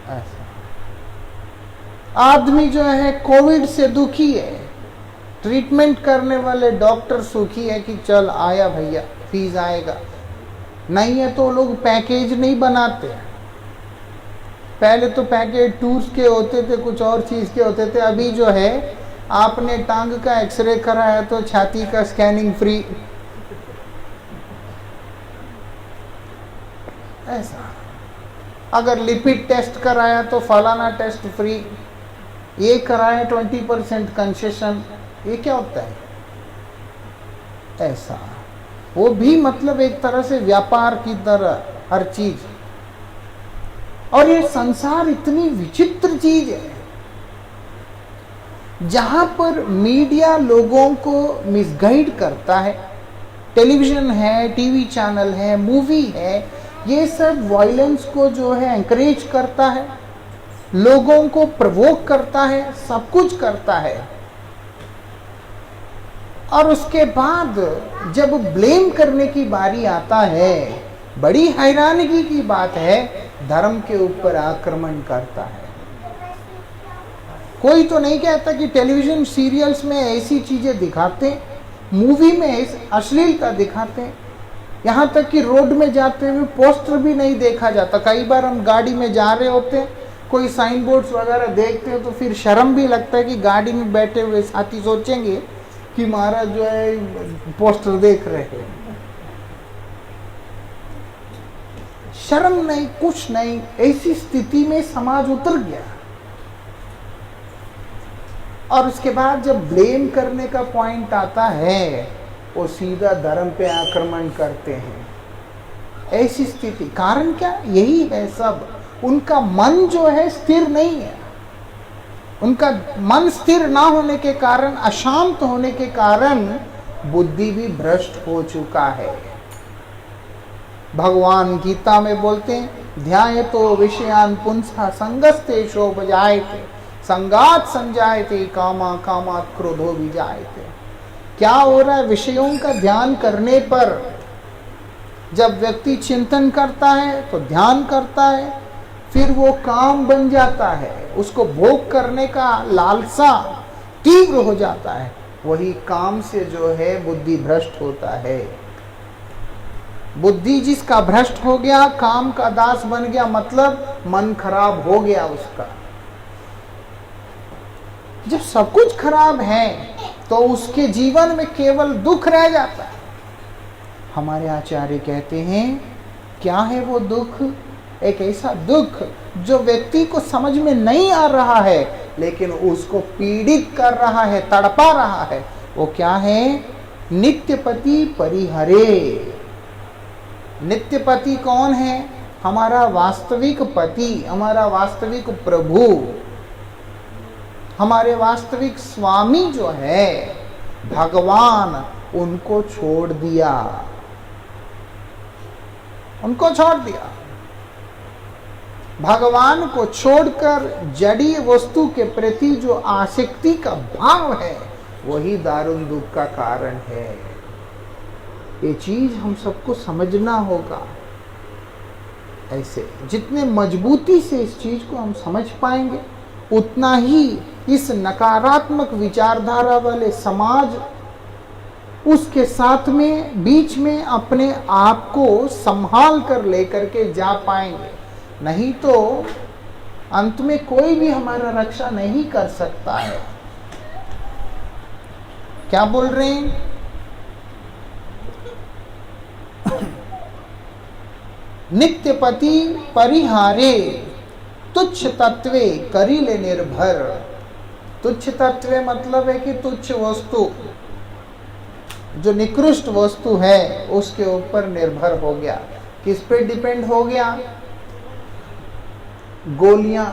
ऐसा आदमी जो है कोविड से दुखी है, ट्रीटमेंट करने वाले डॉक्टर सुखी है कि चल आया भैया, फीस आएगा। नहीं है तो लोग पैकेज नहीं बनाते। पहले तो पैकेज टूर्स के होते थे, कुछ और चीज के होते थे। अभी जो है आपने टांग का एक्सरे कराया तो छाती का स्कैनिंग फ्री। ऐसा अगर लिपिड टेस्ट कराया तो फलाना टेस्ट फ्री, ये कराया 20% कंसेशन। ये क्या होता है? ऐसा वो भी मतलब एक तरह से व्यापार की तरह हर चीज। और ये संसार इतनी विचित्र चीज है जहां पर मीडिया लोगों को मिसगाइड करता है। टेलीविजन है, टीवी चैनल है, मूवी है, ये सब वायलेंस को जो है एनकरेज करता है, लोगों को प्रवोक करता है, सब कुछ करता है। और उसके बाद जब ब्लेम करने की बारी आता है, बड़ी हैरानगी की बात है, धर्म के ऊपर आक्रमण करता है। कोई तो नहीं कहता कि टेलीविजन सीरियल्स में ऐसी चीजें दिखाते, मूवी में अश्लीलता दिखाते, यहाँ तक कि रोड में जाते हुए पोस्टर भी नहीं देखा जाता। कई बार हम गाड़ी में जा रहे होते कोई साइन बोर्ड्स वगैरह देखते हो तो फिर शर्म भी लगता है कि गाड़ी में बैठे हुए साथी सोचेंगे कि महाराज जो है पोस्टर देख रहे हैं। शर्म नहीं, कुछ नहीं, ऐसी स्थिति में समाज उतर गया। और उसके बाद जब ब्लेम करने का पॉइंट आता है, वो सीधा धर्म पे आक्रमण करते हैं। ऐसी स्थिति, कारण क्या? यही है सब। उनका मन जो है स्थिर नहीं है। उनका मन स्थिर ना होने के कारण, अशांत होने के कारण बुद्धि भी भ्रष्ट हो चुका है। भगवान गीता में बोलते हैं, ध्यायतो विषयान पुंसा संगस्ते शोभजायते संगात संजायते कामा कामात् क्रोधो विजायते। क्या हो रहा है? विषयों का ध्यान करने पर जब व्यक्ति चिंतन करता है तो ध्यान करता है, फिर वो काम बन जाता है, उसको भोग करने का लालसा तीव्र हो जाता है। वही काम से जो है बुद्धि भ्रष्ट होता है। बुद्धि जिसका भ्रष्ट हो गया, काम का दास बन गया, मतलब मन खराब हो गया उसका। जब सब कुछ खराब है तो उसके जीवन में केवल दुख रह जाता है। हमारे आचार्य कहते हैं, क्या है वो दुख? एक ऐसा दुख जो व्यक्ति को समझ में नहीं आ रहा है, लेकिन उसको पीड़ित कर रहा है, तड़पा रहा है। वो क्या है? नित्यपति परिहरे। नित्यपति कौन है? हमारा वास्तविक पति, हमारा वास्तविक प्रभु, हमारे वास्तविक स्वामी जो है भगवान, उनको छोड़ दिया, उनको छोड़ दिया। भगवान को छोड़कर जड़ी वस्तु के प्रति जो आसक्ति का भाव है, वही दारुण दुख का कारण है। ये चीज हम सबको समझना होगा। ऐसे जितने मजबूती से इस चीज को हम समझ पाएंगे, उतना ही इस नकारात्मक विचारधारा वाले समाज उसके साथ में बीच में अपने आप को संभाल कर लेकर के जा पाएंगे। नहीं तो अंत में कोई भी हमारा रक्षा नहीं कर सकता है। क्या बोल रहे हैं? नित्यपति परिहारे तुच्छ तत्वे करिले निर्भर। तुच्छ तत्वे मतलब है कि तुच्छ वस्तु, जो निकृष्ट वस्तु है, उसके ऊपर निर्भर हो गया। किस पे डिपेंड हो गया? गोलियां,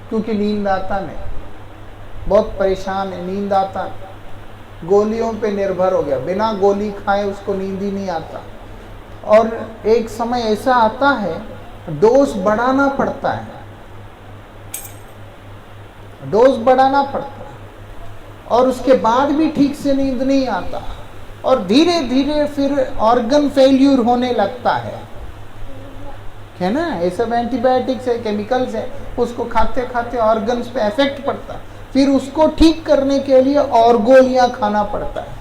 क्योंकि नींद आता नहीं, बहुत परेशान है, नींद आता, गोलियों पे निर्भर हो गया। बिना गोली खाए उसको नींद ही नहीं आता। और एक समय ऐसा आता है, डोज बढ़ाना पड़ता है, डोज बढ़ाना पड़ता है, और उसके बाद भी ठीक से नींद नहीं आता, और धीरे धीरे फिर ऑर्गन फेल्यूर होने लगता है ना। ये सब एंटीबायोटिक्स है, केमिकल्स है, उसको खाते खाते ऑर्गन्स पे इफेक्ट पड़ता है। फिर उसको ठीक करने के लिए और गोलियां खाना पड़ता है।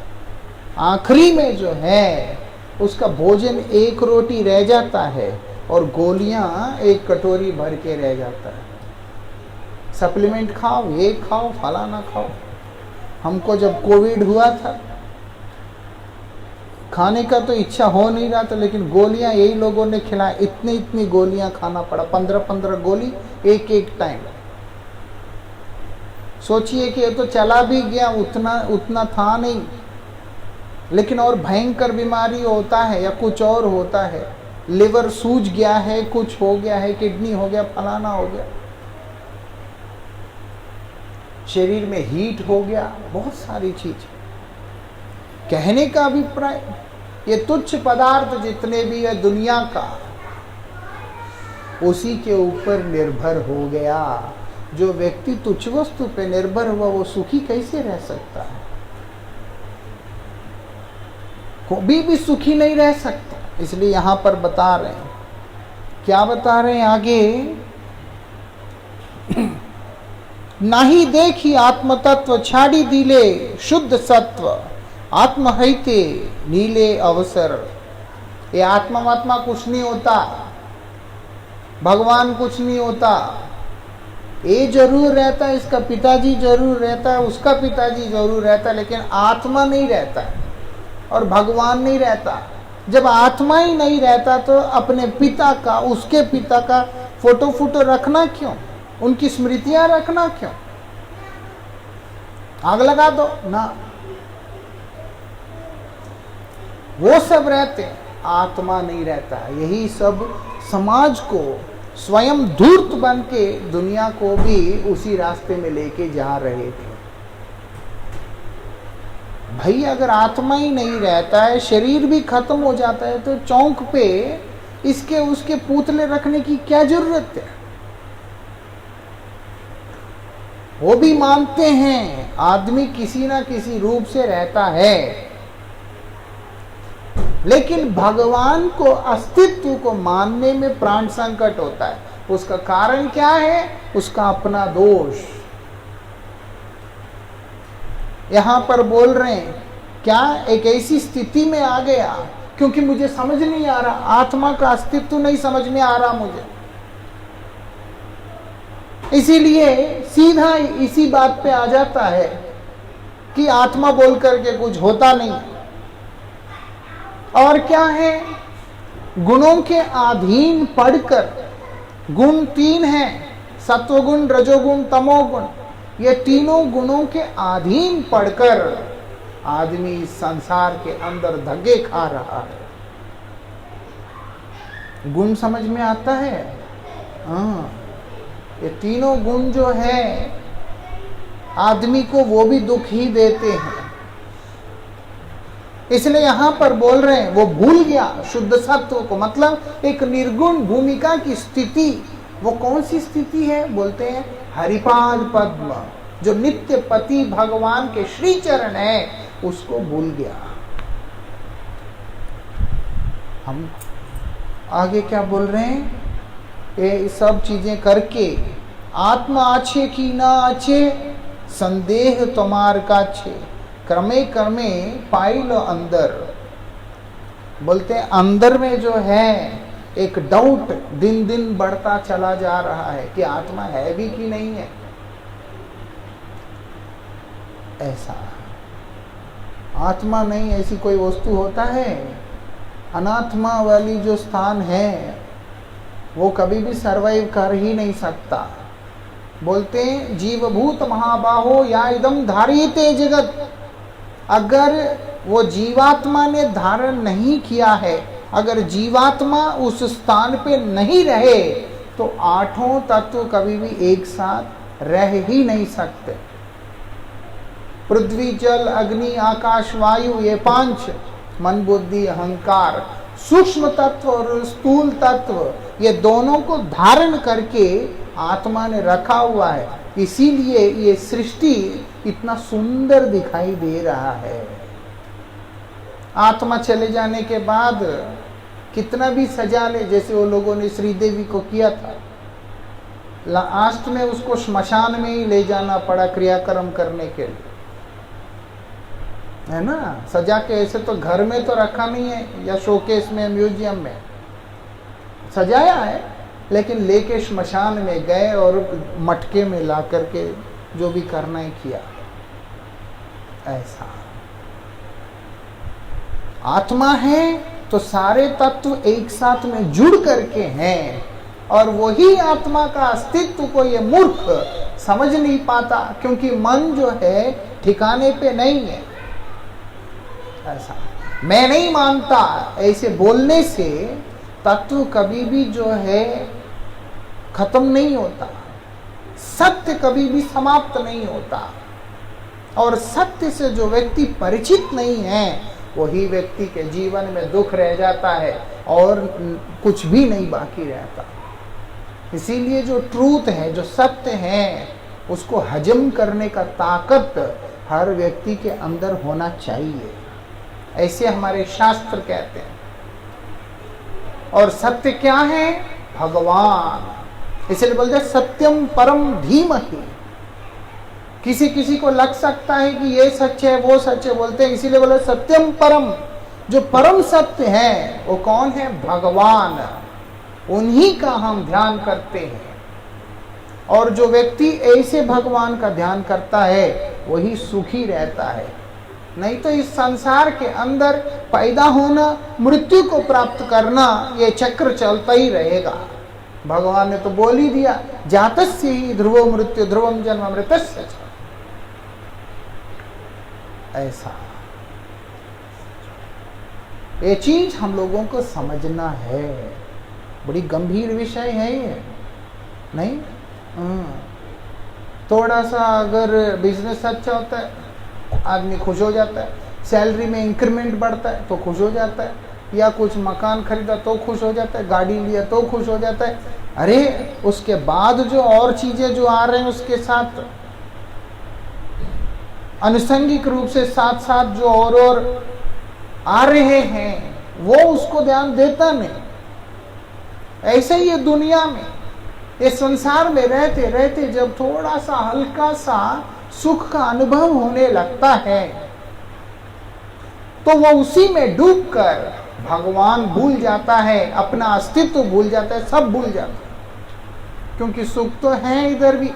आखिरी में जो है उसका भोजन एक रोटी रह जाता है और गोलियां एक कटोरी भर के रह जाता है। सप्लीमेंट खाओ, ये खाओ, फलाना खाओ। हमको जब कोविड हुआ था, खाने का तो इच्छा हो नहीं रहा था, लेकिन गोलियां यही लोगों ने खिलाया। इतनी इतनी गोलियां खाना पड़ा, 15-15 गोली एक एक टाइम। सोचिए कि ये तो चला भी गया, उतना था नहीं, लेकिन और भयंकर बीमारी होता है या कुछ और होता है, लिवर सूज गया है, कुछ हो गया है, किडनी हो गया, फलाना हो गया, शरीर में हीट हो गया, बहुत सारी चीज। कहने का अभिप्राय, ये तुच्छ पदार्थ जितने भी है दुनिया का, उसी के ऊपर निर्भर हो गया। जो व्यक्ति तुच्छ वस्तु पे निर्भर हुआ, वो सुखी कैसे रह सकता है? कभी भी सुखी नहीं रह सकता। इसलिए यहां पर बता रहे हैं, क्या बता रहे हैं आगे? नाही देखी आत्मतत्व छाड़ी दिले शुद्ध सत्व, आत्महिते नीले अवसर। ये आत्मा कुछ नहीं होता, भगवान कुछ नहीं होता, ये जरूर रहता है, इसका पिताजी जरूर रहता है, उसका पिताजी जरूर रहता है, लेकिन आत्मा नहीं रहता है और भगवान नहीं रहता। जब आत्मा ही नहीं रहता तो अपने पिता का, उसके पिता का फोटो रखना क्यों, उनकी स्मृतियां रखना क्यों, आग लगा दो ना। वो सब रहते, आत्मा नहीं रहता। यही सब समाज को स्वयं धूर्त बन के दुनिया को भी उसी रास्ते में लेके जा रहे थे। भाई अगर आत्मा ही नहीं रहता है, शरीर भी खत्म हो जाता है, तो चौक पे इसके उसके पुतले रखने की क्या जरूरत है। वो भी मानते हैं आदमी किसी ना किसी रूप से रहता है, लेकिन भगवान को, अस्तित्व को मानने में प्राण संकट होता है। उसका कारण क्या है? उसका अपना दोष। यहां पर बोल रहे हैं क्या, एक ऐसी स्थिति में आ गया क्योंकि मुझे समझ नहीं आ रहा, आत्मा का अस्तित्व नहीं समझ में आ रहा मुझे, इसीलिए सीधा इसी बात पे आ जाता है कि आत्मा बोल करके कुछ होता नहीं। और क्या है? गुणों के अधीन पढ़कर, गुण 3 हैं, सत्वगुण, रजोगुण, तमोगुण, ये तीनों गुणों के अधीन पढ़कर आदमी संसार के अंदर धक्के खा रहा है। गुण समझ में आता है? हाँ, ये तीनों गुण जो है आदमी को वो भी दुख ही देते हैं। इसलिए यहां पर बोल रहे हैं वो भूल गया शुद्ध सत्व को, मतलब एक निर्गुण भूमिका की स्थिति। वो कौन सी स्थिति है? बोलते हैं हरिपाद पद्म, जो नित्य पति भगवान के श्री चरण है, उसको भूल गया। हम आगे क्या बोल रहे हैं? ये सब चीजें करके आत्मा आछे की ना आछे, संदेह तुम्हार का छे, क्रमे क्रमे पाई लो अंदर। बोलते हैं अंदर में जो है एक डाउट दिन दिन बढ़ता चला जा रहा है कि आत्मा है भी कि नहीं है। ऐसा आत्मा नहीं, ऐसी कोई वस्तु होता है? अनात्मा वाली जो स्थान है वो कभी भी सरवाइव कर ही नहीं सकता। बोलते हैं जीवभूत महाबाहो या इदम धारिते जगत। अगर वो जीवात्मा ने धारण नहीं किया है, अगर जीवात्मा उस स्थान पे नहीं रहे, तो आठों तत्व कभी भी एक साथ रह ही नहीं सकते। पृथ्वी, जल, अग्नि, आकाश, वायु, ये 5 मन, बुद्धि, अहंकार, सूक्ष्म तत्व और स्थूल तत्व, ये दोनों को धारण करके आत्मा ने रखा हुआ है। इसीलिए ये सृष्टि इतना सुंदर दिखाई दे रहा है। आत्मा चले जाने के बाद कितना भी सजा ले, जैसे वो लोगों ने श्रीदेवी को किया था, लास्ट में उसको श्मशान में ही ले जाना पड़ा क्रियाक्रम करने के लिए, है ना। सजा के ऐसे तो घर में तो रखा नहीं है, या शोकेस में, म्यूजियम में सजाया है, लेकिन लेके श्मशान में गए और मटके में ला करके जो भी करना है किया। ऐसा आत्मा है तो सारे तत्व एक साथ में जुड़ करके हैं, और वही आत्मा का अस्तित्व को ये मूर्ख समझ नहीं पाता, क्योंकि मन जो है ठिकाने पे नहीं है। ऐसा मैं नहीं मानता, ऐसे बोलने से तत्व कभी भी जो है खत्म नहीं होता, सत्य कभी भी समाप्त नहीं होता। और सत्य से जो व्यक्ति परिचित नहीं है, वही व्यक्ति के जीवन में दुख रह जाता है और कुछ भी नहीं बाकी रहता। इसीलिए जो ट्रूथ है, जो सत्य है, उसको हजम करने का ताकत हर व्यक्ति के अंदर होना चाहिए, ऐसे हमारे शास्त्र कहते हैं। और सत्य क्या है? भगवान। इसलिए बोलते हैं सत्यम परम धीमहि। किसी किसी को लग सकता है कि ये सच है, वो सच है, बोलते हैं, इसीलिए बोले सत्यम परम। जो परम सत्य है वो कौन है? भगवान। उन्हीं का हम ध्यान करते हैं। और जो व्यक्ति ऐसे भगवान का ध्यान करता है वही सुखी रहता है। नहीं तो इस संसार के अंदर पैदा होना, मृत्यु को प्राप्त करना, ये चक्र चलता ही रहेगा। भगवान ने तो बोल ही दिया, जातस्य ही ध्रुवो मृत्यु ध्रुवम जन्म अमृतस्य च। ऐसा ये चीज हम लोगों को समझना है। बड़ी गंभीर विषय है ये, नहीं? थोड़ा सा अगर बिजनेस अच्छा होता है आदमी खुश हो जाता है, सैलरी में इंक्रीमेंट बढ़ता है तो खुश हो जाता है, या कुछ मकान खरीदा तो खुश हो जाता है, गाड़ी लिया तो खुश हो जाता है। अरे उसके बाद जो और चीजें जो आ रहे हैं उसके साथ अनुषंगिक रूप से साथ साथ जो और आ रहे हैं वो उसको ध्यान देता नहीं। ऐसे ही ये दुनिया में, ये संसार में रहते रहते जब थोड़ा सा हल्का सा सुख का अनुभव होने लगता है तो वो उसी में डूबकर भगवान भूल जाता है, अपना अस्तित्व भूल जाता है, सब भूल जाता है। क्योंकि सुख तो है इधर भी,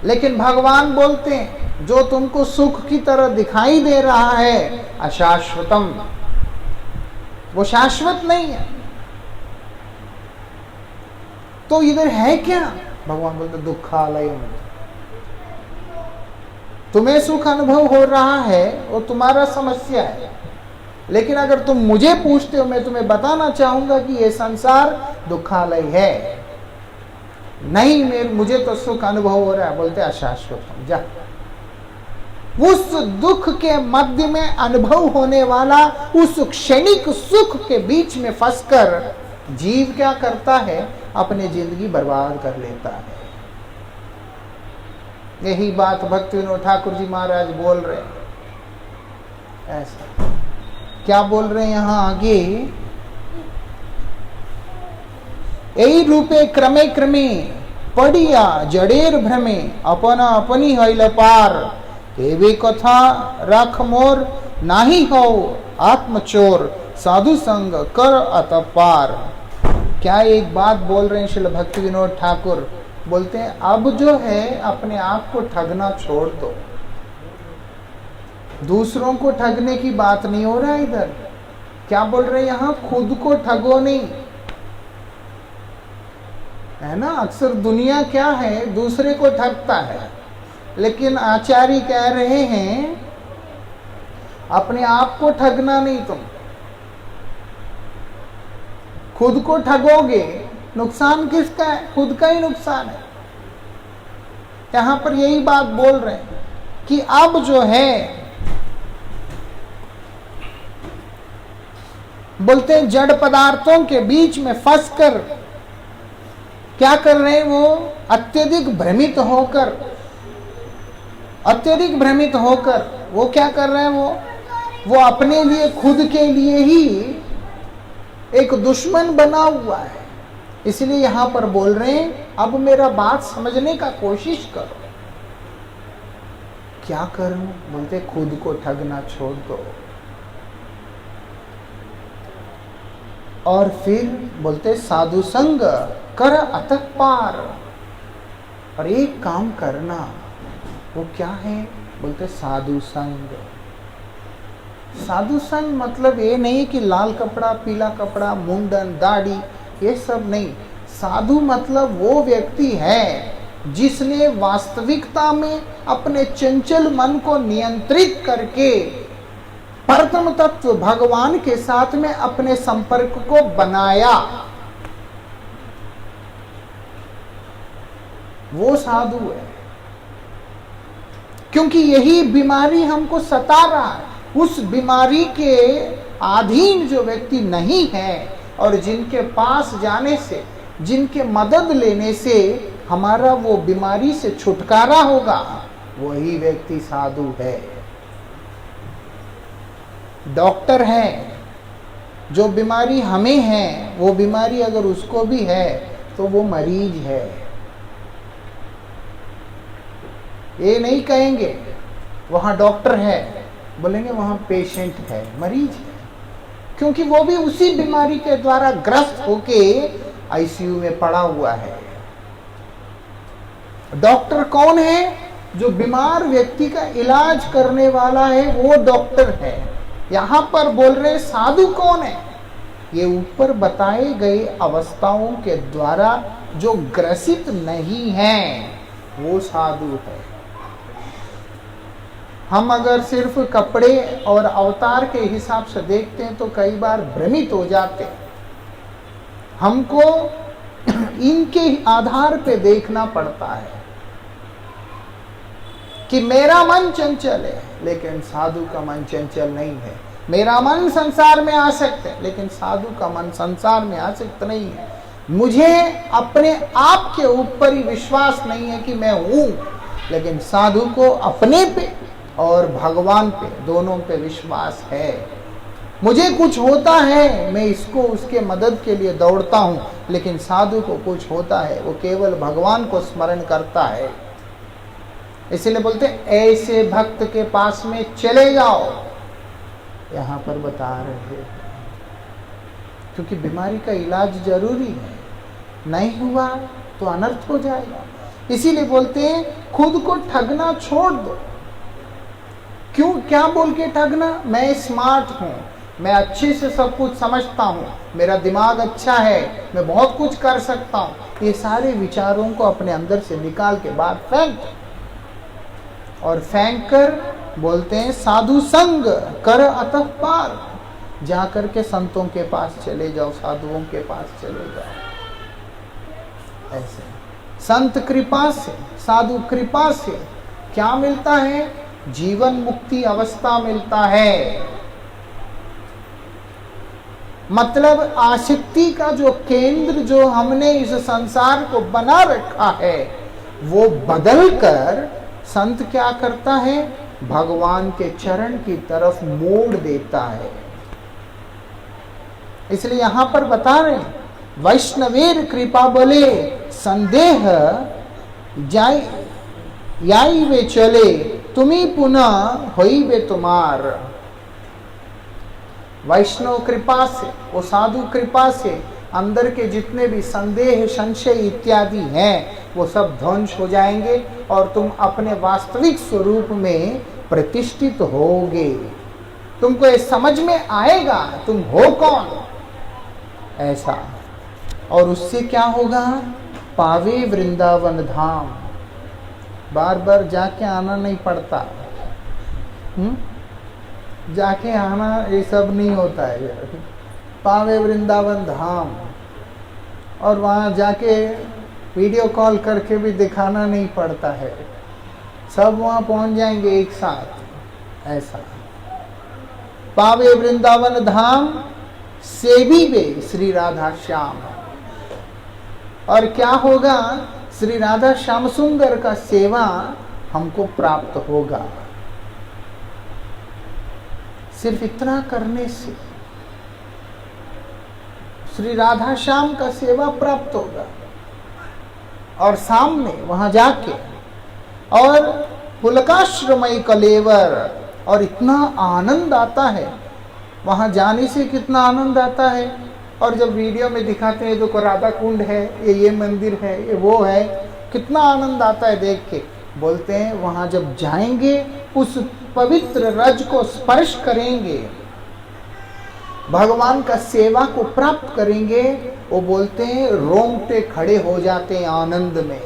लेकिन भगवान बोलते हैं जो तुमको सुख की तरह दिखाई दे रहा है अशाश्वतम, वो शाश्वत नहीं है। तो इधर है क्या? भगवान बोलते दुखालयम। तुम्हें सुख अनुभव हो रहा है वो तुम्हारा समस्या है, लेकिन अगर तुम मुझे पूछते हो मैं तुम्हें बताना चाहूंगा कि ये संसार दुखालय है। नहीं, मुझे तो सुख अनुभव हो रहा है, बोलते अशाश्वत। जा, उस दुख के मध्य में अनुभव होने वाला उस क्षणिक सुख के बीच में फंसकर जीव क्या करता है? अपनी जिंदगी बर्बाद कर लेता है। यही बात भक्ति विनोद ठाकुर जी महाराज बोल रहे हैं। ऐसा क्या बोल रहे हैं यहां आगे? यही रूपे क्रमे क्रमे पड़िया जड़ेर भ्रमे अपना अपनी हईल पार, एवे कथा राख मोर नाही हो आत्मचोर, साधु संग कर अतपार। क्या एक बात बोल रहे हैं श्रील भक्ति विनोद ठाकुर? बोलते हैं अब जो है अपने आप को ठगना छोड़ दो। दूसरों को ठगने की बात नहीं हो रहा है इधर। क्या बोल रहे हैं यहां? खुद को ठगो नहीं, है ना? अक्सर दुनिया क्या है, दूसरे को ठगता है, लेकिन आचार्य कह रहे हैं अपने आप को ठगना नहीं। तुम खुद को ठगोगे, नुकसान किसका है? खुद का ही नुकसान है। यहां पर यही बात बोल रहे हैं कि अब जो है, बोलते हैं जड़ पदार्थों के बीच में फंसकर क्या कर रहे हैं? वो अत्यधिक भ्रमित होकर वो क्या कर रहे हैं? वो अपने लिए, खुद के लिए ही एक दुश्मन बना हुआ है। इसलिए यहां पर बोल रहे हैं अब मेरा बात समझने का कोशिश करो। क्या करूं? बोलते खुद को ठगना छोड़ दो। और फिर बोलते साधु संग कर अतक पार। और एक काम करना, वो क्या है? बोलते साधु संग। साधु संग मतलब ये नहीं कि लाल कपड़ा, पीला कपड़ा, मुंडन, दाढ़ी, ये सब नहीं। साधु मतलब वो व्यक्ति है जिसने वास्तविकता में अपने चंचल मन को नियंत्रित करके परम तत्व भगवान के साथ में अपने संपर्क को बनाया, वो साधु है। क्योंकि यही बीमारी हमको सता रहा है। उस बीमारी के अधीन जो व्यक्ति नहीं है और जिनके पास जाने से, जिनके मदद लेने से हमारा वो बीमारी से छुटकारा होगा, वही व्यक्ति साधु है। डॉक्टर है, जो बीमारी हमें है वो बीमारी अगर उसको भी है तो वो मरीज है। ये नहीं कहेंगे वहां डॉक्टर है, बोलेंगे वहां पेशेंट है, मरीज है। क्योंकि वो भी उसी बीमारी के द्वारा ग्रस्त होके आईसीयू में पड़ा हुआ है। डॉक्टर कौन है? जो बीमार व्यक्ति का इलाज करने वाला है, वो डॉक्टर है। यहां पर बोल रहे साधु कौन है? ये ऊपर बताए गए अवस्थाओं के द्वारा जो ग्रसित नहीं है, वो साधु है। हम अगर सिर्फ कपड़े और अवतार के हिसाब से देखते हैं तो कई बार भ्रमित हो जाते हैं। हमको इनके आधार पे देखना पड़ता है कि मेरा मन चंचल है, लेकिन साधु का मन चंचल नहीं है। मेरा मन संसार में आसक्त है, लेकिन साधु का मन संसार में आसक्त नहीं है। मुझे अपने आप के ऊपर ही विश्वास नहीं है कि मैं हूं, लेकिन साधु को अपने पे और भगवान पे, दोनों पे विश्वास है। मुझे कुछ होता है, मैं इसको उसके मदद के लिए दौड़ता हूं, लेकिन साधु को कुछ होता है, वो केवल भगवान को स्मरण करता है। इसलिए बोलते ऐसे भक्त के पास में चले जाओ, यहां पर बता रहे हैं, क्योंकि बीमारी का इलाज जरूरी है, नहीं हुआ तो अनर्थ हो जाएगा। इसीलिए बोलते हैं खुद को ठगना छोड़ दो। क्यों, क्या बोल के ठगना? मैं स्मार्ट हूं, मैं अच्छे से सब कुछ समझता हूं, मेरा दिमाग अच्छा है, मैं बहुत कुछ कर सकता हूं। ये सारे विचारों को अपने अंदर से निकाल के बाहर फेंक, और फेंक कर बोलते हैं साधु संग कर अतः पार। जाकर के संतों के पास चले जाओ, साधुओं के पास चले जाओ। ऐसे संत कृपा से, साधु कृपा से क्या मिलता है? जीवन मुक्ति अवस्था मिलता है। मतलब आसक्ति का जो केंद्र जो हमने इस संसार को बना रखा है, वो बदलकर संत क्या करता है? भगवान के चरण की तरफ मोड़ देता है। इसलिए यहां पर बता रहे हैं वैष्णवेर कृपा बले संदेह याई वे चले, तुम्ही पुनः होई वे तुम्हार। वैष्णव कृपा से, वो साधु कृपा से अंदर के जितने भी संदेह संशय इत्यादि हैं, वो सब ध्वंस हो जाएंगे और तुम अपने वास्तविक स्वरूप में प्रतिष्ठित होगे। तुमको ये समझ में आएगा तुम हो कौन, ऐसा। और उससे क्या होगा? पावे वृंदावन धाम। बार बार जाके आना नहीं पड़ता। जाके आना ये सब नहीं होता है। पावे वृंदावन धाम, और वहाँ जाके वीडियो कॉल करके भी दिखाना नहीं पड़ता है, सब वहाँ पहुँच जाएंगे एक साथ, ऐसा। पावे वृंदावन धाम सेवी वे श्री राधा श्याम। और क्या होगा? श्री राधा श्याम सुंदर का सेवा हमको प्राप्त होगा। सिर्फ इतना करने से श्री राधा श्याम का सेवा प्राप्त होगा। और सामने वहां जाके और पुलकाश्रमय कलेवर, और इतना आनंद आता है वहां जाने से, कितना आनंद आता है। और जब वीडियो में दिखाते हैं देखो राधा कुंड है, ये मंदिर है, ये वो है, कितना आनंद आता है देख के। बोलते हैं वहां जब जाएंगे, उस पवित्र रज को स्पर्श करेंगे, भगवान का सेवा को प्राप्त करेंगे, वो बोलते हैं रोंगटे खड़े हो जाते हैं आनंद में,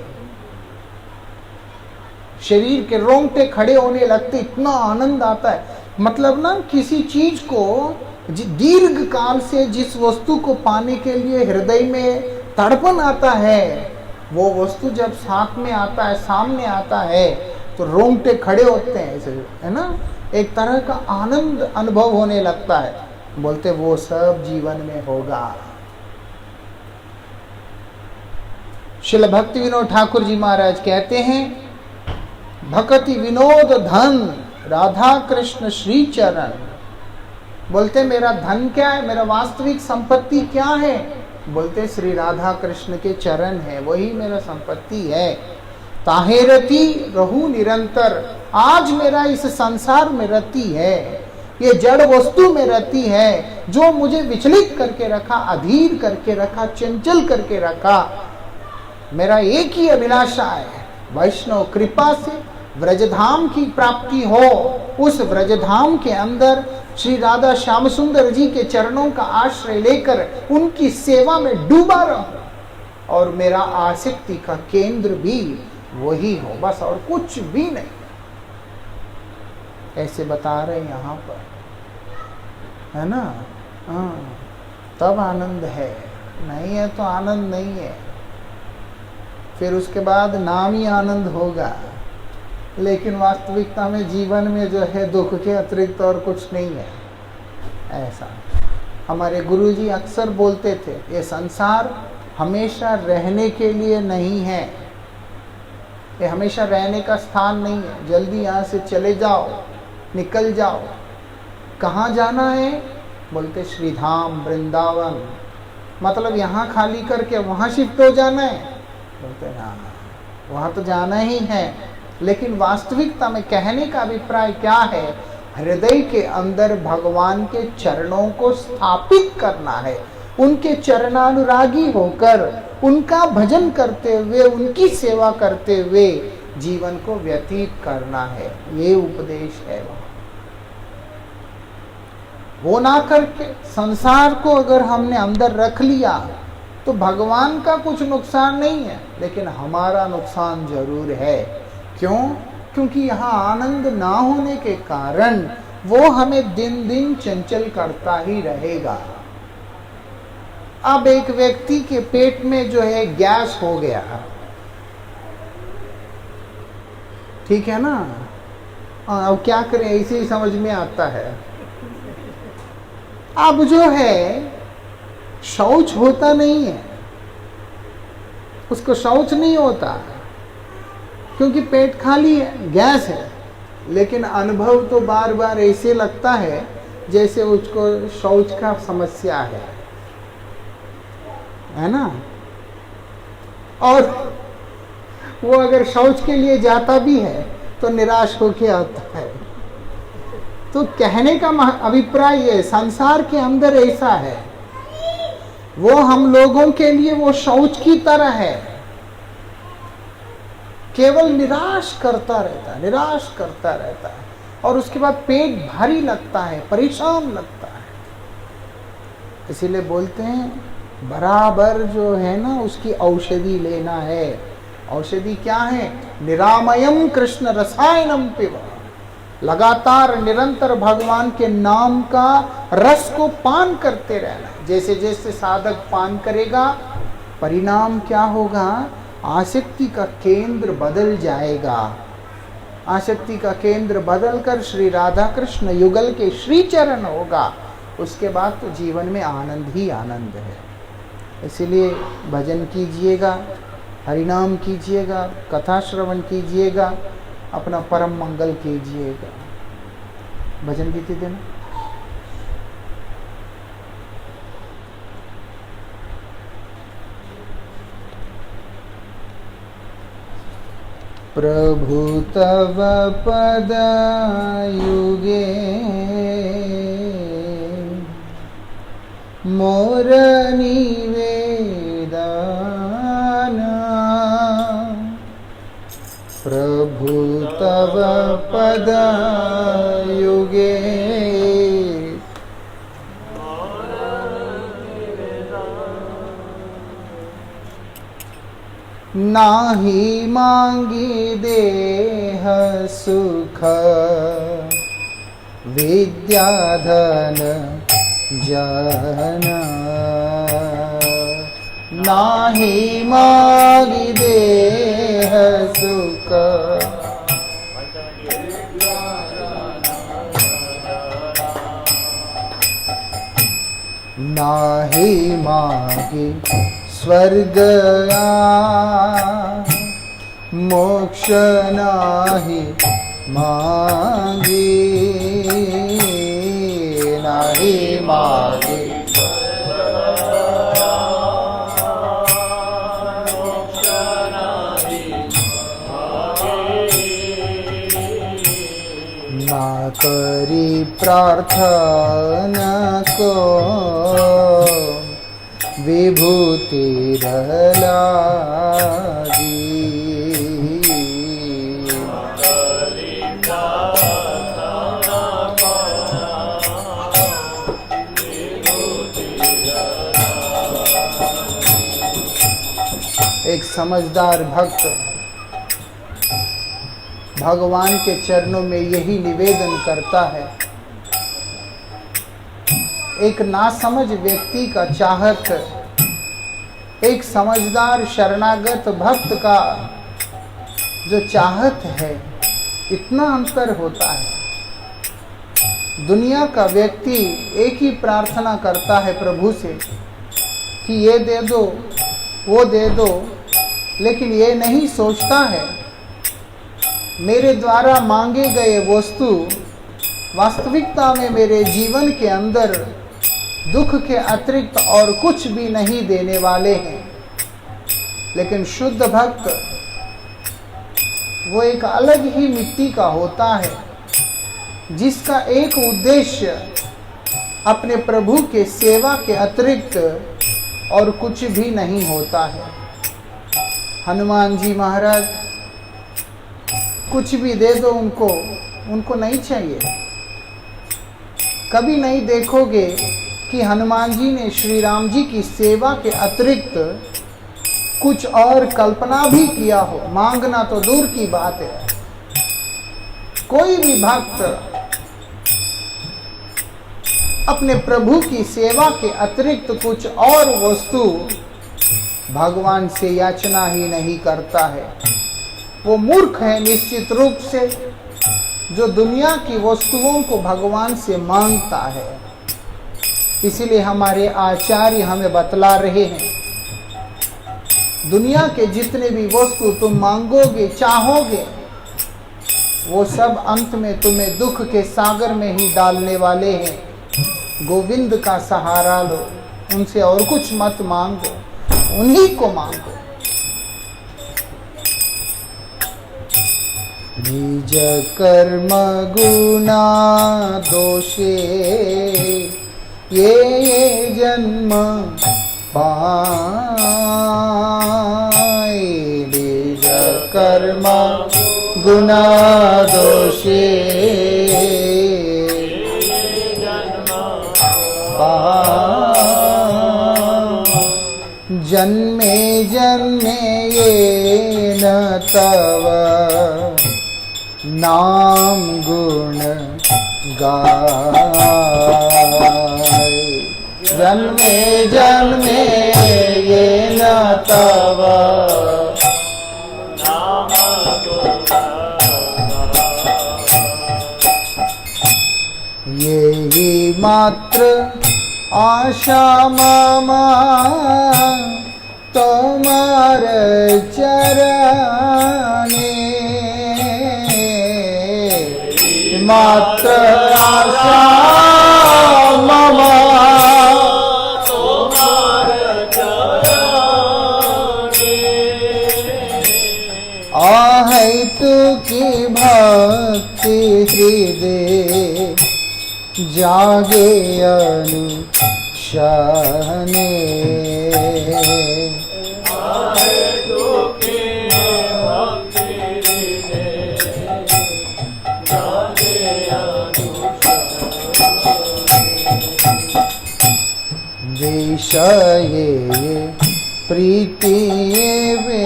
शरीर के रोंगटे खड़े होने लगते, इतना आनंद आता है। मतलब ना किसी चीज को दीर्घ काल से जिस वस्तु को पाने के लिए हृदय में तड़पन आता है, वो वस्तु जब साथ में आता है, सामने आता है, तो रोंगटे खड़े होते हैं, ऐसे है ना, एक तरह का आनंद अनुभव होने लगता है। बोलते वो सब जीवन में होगा। श्रील भक्ति विनोद ठाकुर जी महाराज कहते हैं, भक्ति विनोद धन राधा कृष्ण श्री चरण। बोलते मेरा धन क्या है, मेरा वास्तविक संपत्ति क्या है? बोलते श्री राधा कृष्ण के चरण है, वही मेरा संपत्ति है। ताहे रति रहू निरंतर, आज मेरा इस संसार में रति है, ये जड़ वस्तु में रहती है जो मुझे विचलित करके रखा, अधीर करके रखा, चंचल करके रखा। मेरा एक ही अभिलाषा है, वैष्णव कृपा से व्रजधाम की प्राप्ति हो, उस व्रजधाम के अंदर श्री राधा श्याम सुंदर जी के चरणों का आश्रय लेकर उनकी सेवा में डूबा रहूं, और मेरा आसक्ति का केंद्र भी वही हो, बस और कुछ भी नहीं। ऐसे बता रहे यहाँ पर, है ना? हाँ, तब आनंद है, नहीं है तो आनंद नहीं है। फिर उसके बाद नाम ही आनंद होगा, लेकिन वास्तविकता में जीवन में जो है दुख के अतिरिक्त और कुछ नहीं है। ऐसा हमारे गुरुजी अक्सर बोलते थे, ये संसार हमेशा रहने के लिए नहीं है, ये हमेशा रहने का स्थान नहीं है। जल्दी यहाँ से चले जाओ, निकल जाओ। कहाँ जाना है? बोलते श्रीधाम वृंदावन, मतलब यहाँ खाली करके वहाँ शिफ्ट हो जाना है। बोलते हाँ, वहाँ तो जाना ही है, लेकिन वास्तविकता में कहने का अभिप्राय क्या है? हृदय के अंदर भगवान के चरणों को स्थापित करना है, उनके चरणानुरागी होकर उनका भजन करते हुए, उनकी सेवा करते हुए जीवन को व्यतीत करना है। ये उपदेश है। वो ना करके संसार को अगर हमने अंदर रख लिया तो भगवान का कुछ नुकसान नहीं है, लेकिन हमारा नुकसान जरूर है। क्यों? क्योंकि यहाँ आनंद ना होने के कारण वो हमें दिन दिन चंचल करता ही रहेगा। अब एक व्यक्ति के पेट में जो है गैस हो गया, ठीक है ना? अब क्या करें, ऐसे ही समझ में आता है। अब जो है शौच होता नहीं है, उसको शौच नहीं होता क्योंकि पेट खाली है, गैस है, लेकिन अनुभव तो बार बार ऐसे लगता है जैसे उसको शौच का समस्या है ना? और वो अगर शौच के लिए जाता भी है तो निराश होके आता है। तो कहने का अभिप्राय ये, संसार के अंदर ऐसा है, वो हम लोगों के लिए वो शौच की तरह है, केवल निराश करता रहता है, निराश करता रहता है, और उसके बाद पेट भारी लगता है, परेशान लगता है। इसीलिए बोलते हैं बराबर जो है ना उसकी औषधि लेना है। औषधि क्या है? निरामयम कृष्ण रसायनम पिबा, लगातार निरंतर भगवान के नाम का रस को पान करते रहना। जैसे जैसे साधक पान करेगा, परिणाम क्या होगा? आसक्ति का केंद्र बदल जाएगा। आसक्ति का केंद्र बदलकर श्री राधा कृष्ण युगल के श्री चरण होगा। उसके बाद तो जीवन में आनंद ही आनंद है। इसीलिए भजन कीजिएगा, हरिनाम कीजिएगा, कथा श्रवण कीजिएगा, अपना परम मंगल कीजिएगा। भजन गीति देना। प्रभु तव पद युगे मोर निवेदना, प्रभु तव पद युगे नाही मांगी देह सुख विद्याधन जन, नाही मांगी देह सुख नाही मांगी स्वर्ग मोक्ष नाही मांगी, नाही मांगी करी प्रार्थना को विभूति रहला दी। एक समझदार भक्त भगवान के चरणों में यही निवेदन करता है। एक नासमझ व्यक्ति का चाहत, एक समझदार शरणागत भक्त का जो चाहत है, इतना अंतर होता है। दुनिया का व्यक्ति एक ही प्रार्थना करता है प्रभु से कि ये दे दो, वो दे दो, लेकिन ये नहीं सोचता है मेरे द्वारा मांगे गए वस्तु वास्तविकता में मेरे जीवन के अंदर दुख के अतिरिक्त और कुछ भी नहीं देने वाले हैं। लेकिन शुद्ध भक्त वो एक अलग ही मिट्टी का होता है, जिसका एक उद्देश्य अपने प्रभु के सेवा के अतिरिक्त और कुछ भी नहीं होता है। हनुमान जी महाराज कुछ भी दे दो उनको नहीं चाहिए। कभी नहीं देखोगे कि हनुमान जी ने श्री राम जी की सेवा के अतिरिक्त कुछ और कल्पना भी किया हो। मांगना तो दूर की बात है। कोई भी भक्त अपने प्रभु की सेवा के अतिरिक्त कुछ और वस्तु भगवान से याचना ही नहीं करता है। वो मूर्ख है निश्चित रूप से, जो दुनिया की वस्तुओं को भगवान से मांगता है। इसीलिए हमारे आचार्य हमें बतला रहे हैं, दुनिया के जितने भी वस्तु तुम मांगोगे, चाहोगे, वो सब अंत में तुम्हें दुख के सागर में ही डालने वाले हैं। गोविंद का सहारा लो, उनसे और कुछ मत मांगो, उन्हीं को मांगो। निज कर्म गुना दोषे ये जन्म पाए। निज कर्म गुना दोषे जन्मे जन्मे ये न तव नाम गुण गाए। जन्मे जन्मे ये न तव नाम गुण यही मात्र आशा मम तुम्हार चरणे। मात्र आशा मम तुम्हार चरणे। आहैतु की भक्ति हृदय जागे अनुशने। विषये प्रीति वे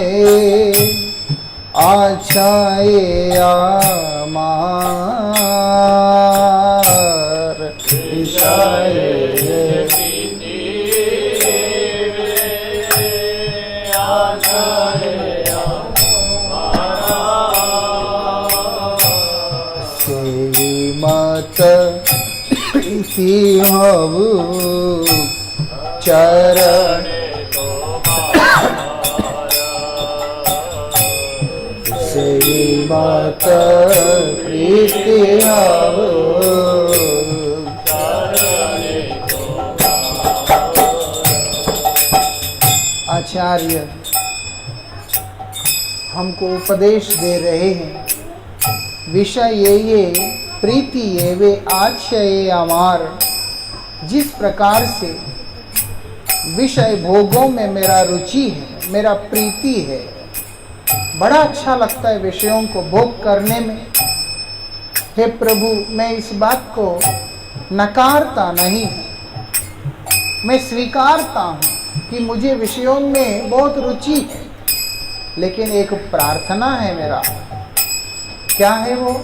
आछाए आमार। विषये मत प्रीति हवु चरण से मत प्रीति हवु। आचार्य हमको उपदेश दे रहे हैं, विषय ये प्रीति ये वे आशय अमार। जिस प्रकार से विषय भोगों में मेरा रुचि है, मेरा प्रीति है, बड़ा अच्छा लगता है विषयों को भोग करने में। हे प्रभु, मैं इस बात को नकारता नहीं, मैं स्वीकारता हूँ कि मुझे विषयों में बहुत रुचि है, लेकिन एक प्रार्थना है मेरा। क्या है वो?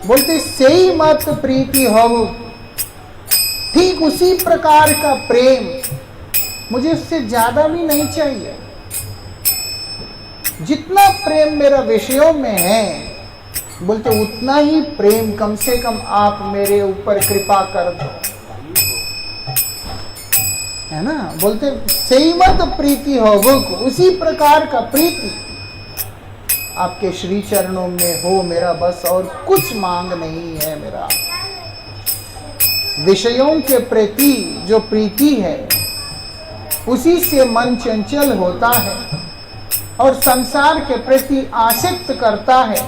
बोलते सही मत प्रीति हो, ठीक उसी प्रकार का प्रेम, मुझे उससे ज्यादा भी नहीं चाहिए। जितना प्रेम मेरा विषयों में है, बोलते उतना ही प्रेम कम से कम आप मेरे ऊपर कृपा कर दो, है ना। बोलते सही मत प्रीति हो, उसी प्रकार का प्रीति आपके श्री चरणों में हो मेरा, बस और कुछ मांग नहीं है मेरा। विषयों के प्रति जो प्रीति है, उसी से मन चंचल होता है और संसार के प्रति आसक्त करता है,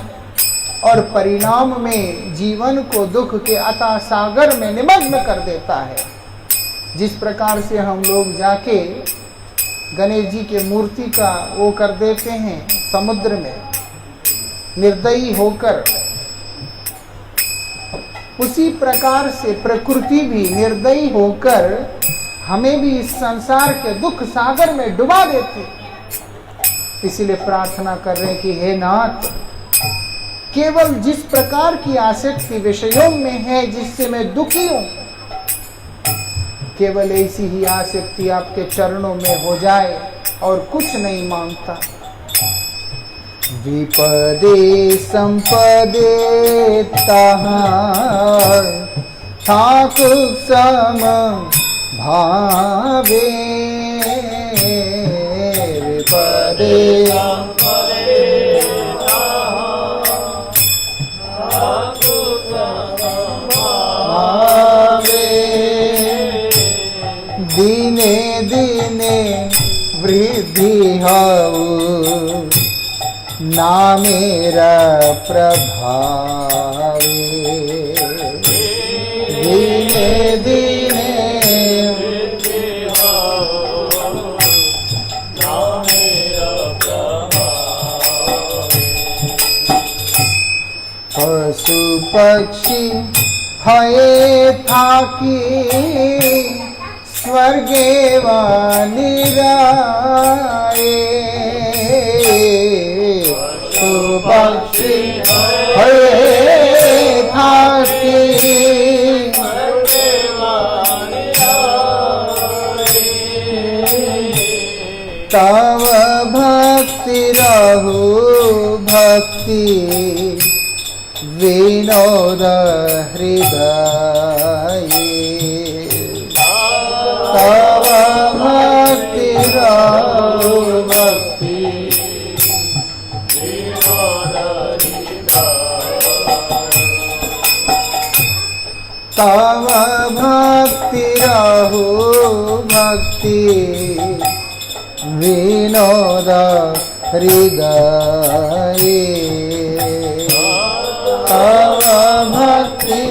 और परिणाम में जीवन को दुख के अथाह सागर में निमग्न कर देता है। जिस प्रकार से हम लोग जाके गणेश जी के मूर्ति का वो कर देते हैं समुद्र में निर्दयी होकर, उसी प्रकार से प्रकृति भी निर्दयी होकर हमें भी इस संसार के दुख सागर में डुबा देती। इसीलिए प्रार्थना कर रहे हैं कि हे नाथ, केवल जिस प्रकार की आसक्ति विषयों में है जिससे मैं दुखी हूं, केवल ऐसी ही आसक्ति आपके चरणों में हो जाए, और कुछ नहीं मांगता। विपदे संपदे तहार ठाकुर सम भावे। विपदे दिने दिने वृद्धि हो ना मेरा प्रभावे। दिने दिने वृद्धि हो ना मेरा प्रभावे। पशु पक्षी हये थाकी स्वर्गे वानिराए। पक्षी हये थाकी तव भक्ति रहु भक्ति विनोद हृदय। तव भक्ति रहु भक्ति विनोद हृदय। तव भक्ति रहु भक्ति विनोद हृदय। तव भक्ति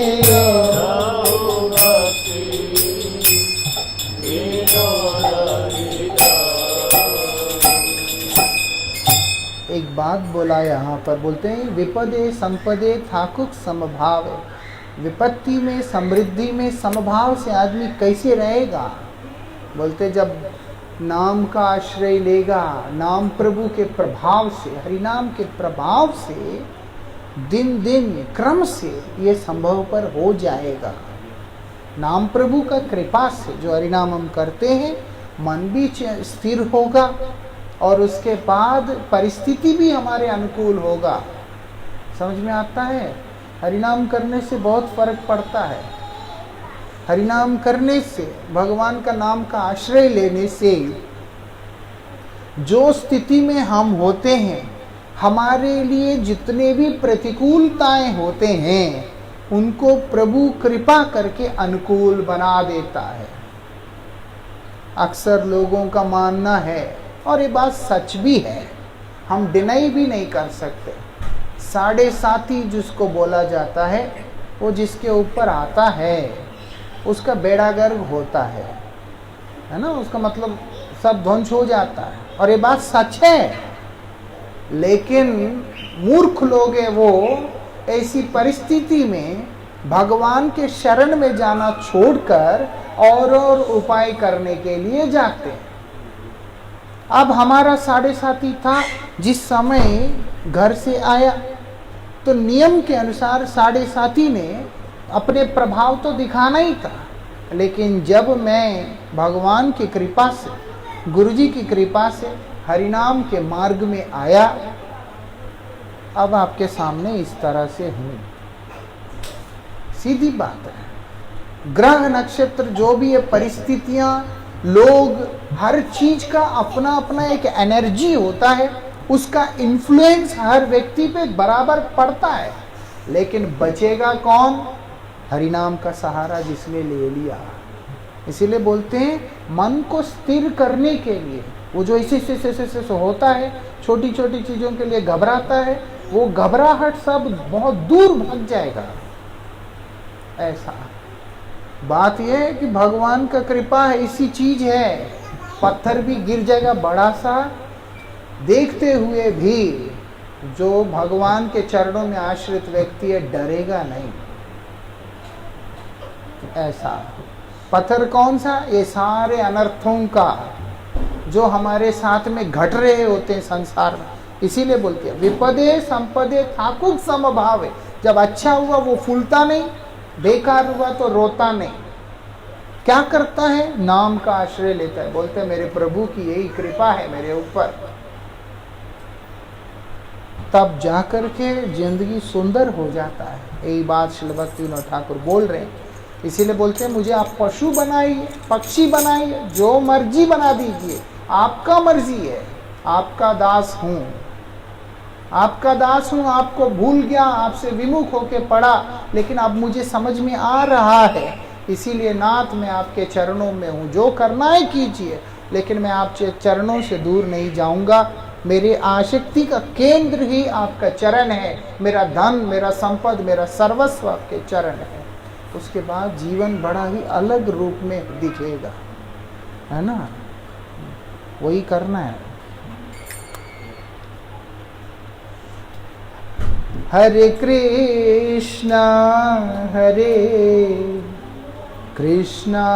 एक बात बोला यहाँ पर, बोलते हैं विपदे संपदे ठाकुर समभाव। विपत्ति में समृद्धि में समभाव से आदमी कैसे रहेगा? बोलते जब नाम का आश्रय लेगा, नाम प्रभु के प्रभाव से, हरिनाम के प्रभाव से दिन दिन क्रम से ये संभव पर हो जाएगा। नाम प्रभु का कृपा से जो हरिनाम हम करते हैं, मन भी स्थिर होगा और उसके बाद परिस्थिति भी हमारे अनुकूल होगा। समझ में आता है? हरिनाम करने से बहुत फर्क पड़ता है। हरिनाम करने से, भगवान का नाम का आश्रय लेने से जो स्थिति में हम होते हैं, हमारे लिए जितने भी प्रतिकूलताएं होते हैं, उनको प्रभु कृपा करके अनुकूल बना देता है। अक्सर लोगों का मानना है, और ये बात सच भी है, हम डिनाई भी नहीं कर सकते, साढ़े साथी जिसको बोला जाता है, वो जिसके ऊपर आता है उसका बेड़ा गर्क होता है ना, उसका मतलब सब ध्वंस हो जाता है। और ये बात सच है, लेकिन मूर्ख लोग हैं वो ऐसी परिस्थिति में भगवान के शरण में जाना छोड़कर और उपाय करने के लिए जाते हैं। अब हमारा साढ़े साथी था, जिस समय घर से आया तो नियम के अनुसार साढ़े साथी ने अपने प्रभाव तो दिखाना ही था, लेकिन जब मैं भगवान की कृपा से, गुरुजी की कृपा से हरिनाम के मार्ग में आया, अब आपके सामने इस तरह से हूं। सीधी बात है, ग्रह नक्षत्र जो भी है, परिस्थितियां, लोग, हर चीज का अपना अपना एक एनर्जी होता है, उसका इन्फ्लुएंस हर व्यक्ति पे बराबर पड़ता है। लेकिन बचेगा कौन? हरिनाम का सहारा जिसने ले लिया। इसीलिए बोलते हैं मन को स्थिर करने के लिए, वो जो ऐसे होता है, छोटी छोटी चीजों के लिए घबराता है, वो घबराहट सब बहुत दूर भाग जाएगा। ऐसा बात यह है कि भगवान का कृपा है, इसी चीज है, पत्थर भी गिर जाएगा बड़ा सा, देखते हुए भी जो भगवान के चरणों में आश्रित व्यक्ति है डरेगा नहीं। ऐसा पत्थर कौन सा? ये सारे अनर्थों का जो हमारे साथ में घट रहे होते हैं संसार में। इसीलिए बोलते हैं विपदे संपदे ठाकुर समभाव है। जब अच्छा हुआ वो फूलता नहीं, बेकार हुआ तो रोता नहीं। क्या करता है? नाम का आश्रय लेता है, बोलते हैं मेरे प्रभु की यही कृपा है मेरे ऊपर। तब जाकर के जिंदगी सुंदर हो जाता है। यही बात श्री भक्तिविनोद ठाकुर बोल रहे हैं। इसीलिए बोलते हैं मुझे आप पशु बनाइए, पक्षी बनाइए, जो मर्जी बना दीजिए, आपका मर्जी है, आपका दास हूं, आपका दास हूं। आपको भूल गया, आपसे विमुख होके पड़ा, लेकिन अब मुझे समझ में आ रहा है, इसीलिए नाथ मैं आपके चरणों में हूं। जो करना है कीजिए, लेकिन मैं आपके चरणों से दूर नहीं जाऊंगा। मेरी आसक्ति का केंद्र ही आपका चरण है। मेरा धन, मेरा संपद, मेरा सर्वस्व आपके चरण है। उसके बाद जीवन बड़ा ही अलग रूप में दिखेगा, है ना? वही करना है। हरे कृष्णा हरे कृष्णा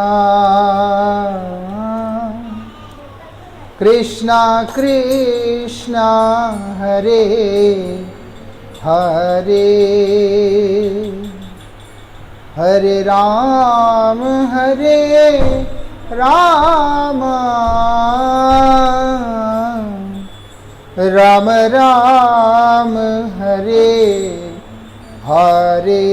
कृष्णा कृष्णा हरे हरे हरे राम राम राम हरे हरे।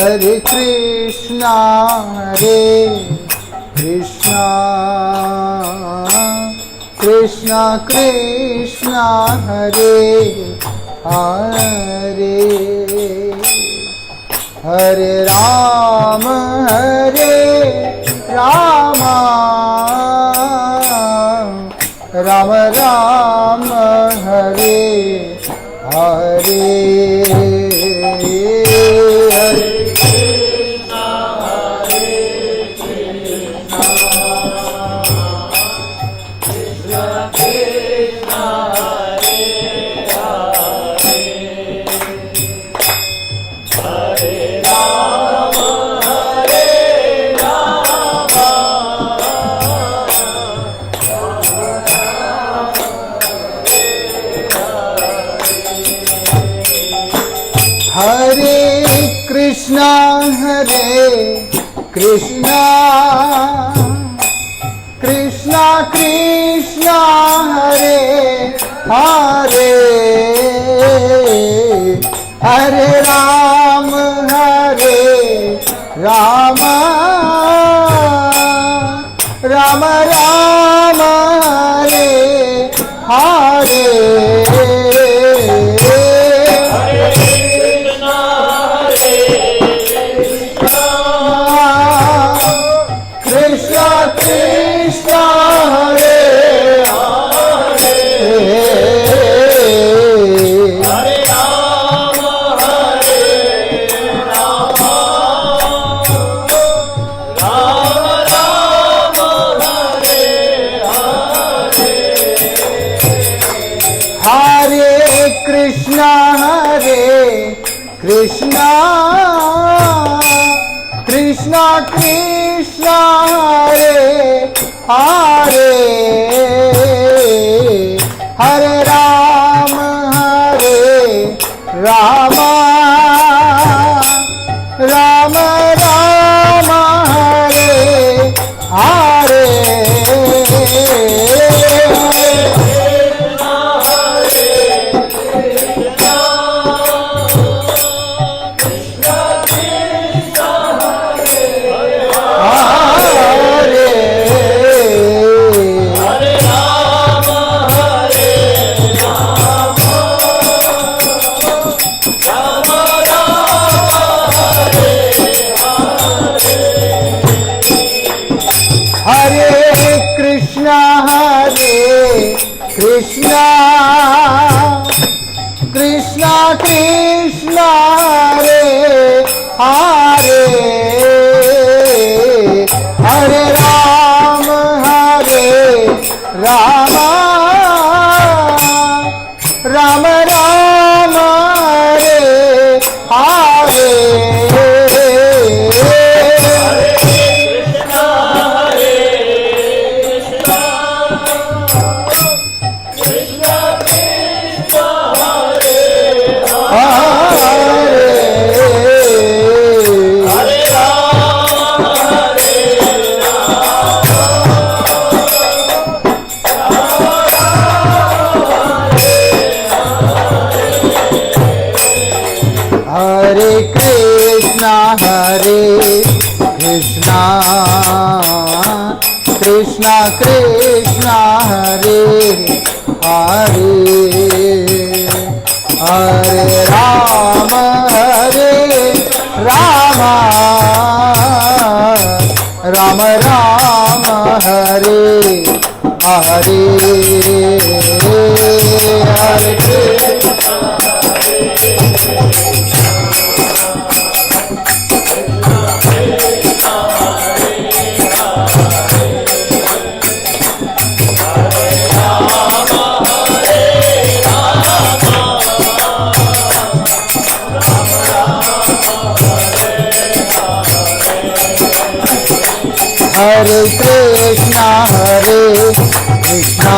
हरे कृष्णा कृष्णा कृष्णा हरे हरे हरे राम राम राम हरे हरे। Krishna Krishna हरे हरे, हरे राम राम, राम राम हरे हरे। कृष्णा कृष्णा कृष्णा हरे हरे, हरे राम राम, राम राम हरे हरे। कृष्णा कृष्णा कृष्णा हरे हरे, हरे राम राम, राम राम हरे हरे। हरे कृष्णा कृष्णा कृष्णा हरे हरे, हरे राम राम, राम राम हरे हरे, हरे हरे कृष्णा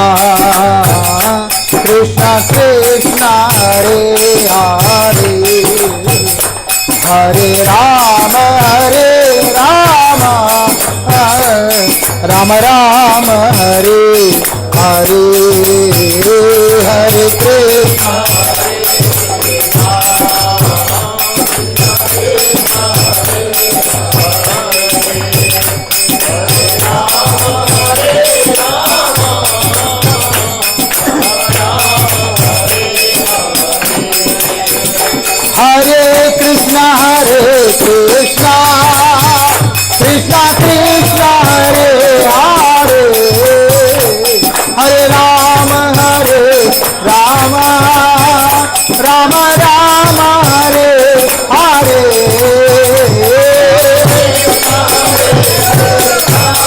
कृष्णा कृष्णा हरे हरे, हरे राम राम राम हरे हरे, हरे कृष्ण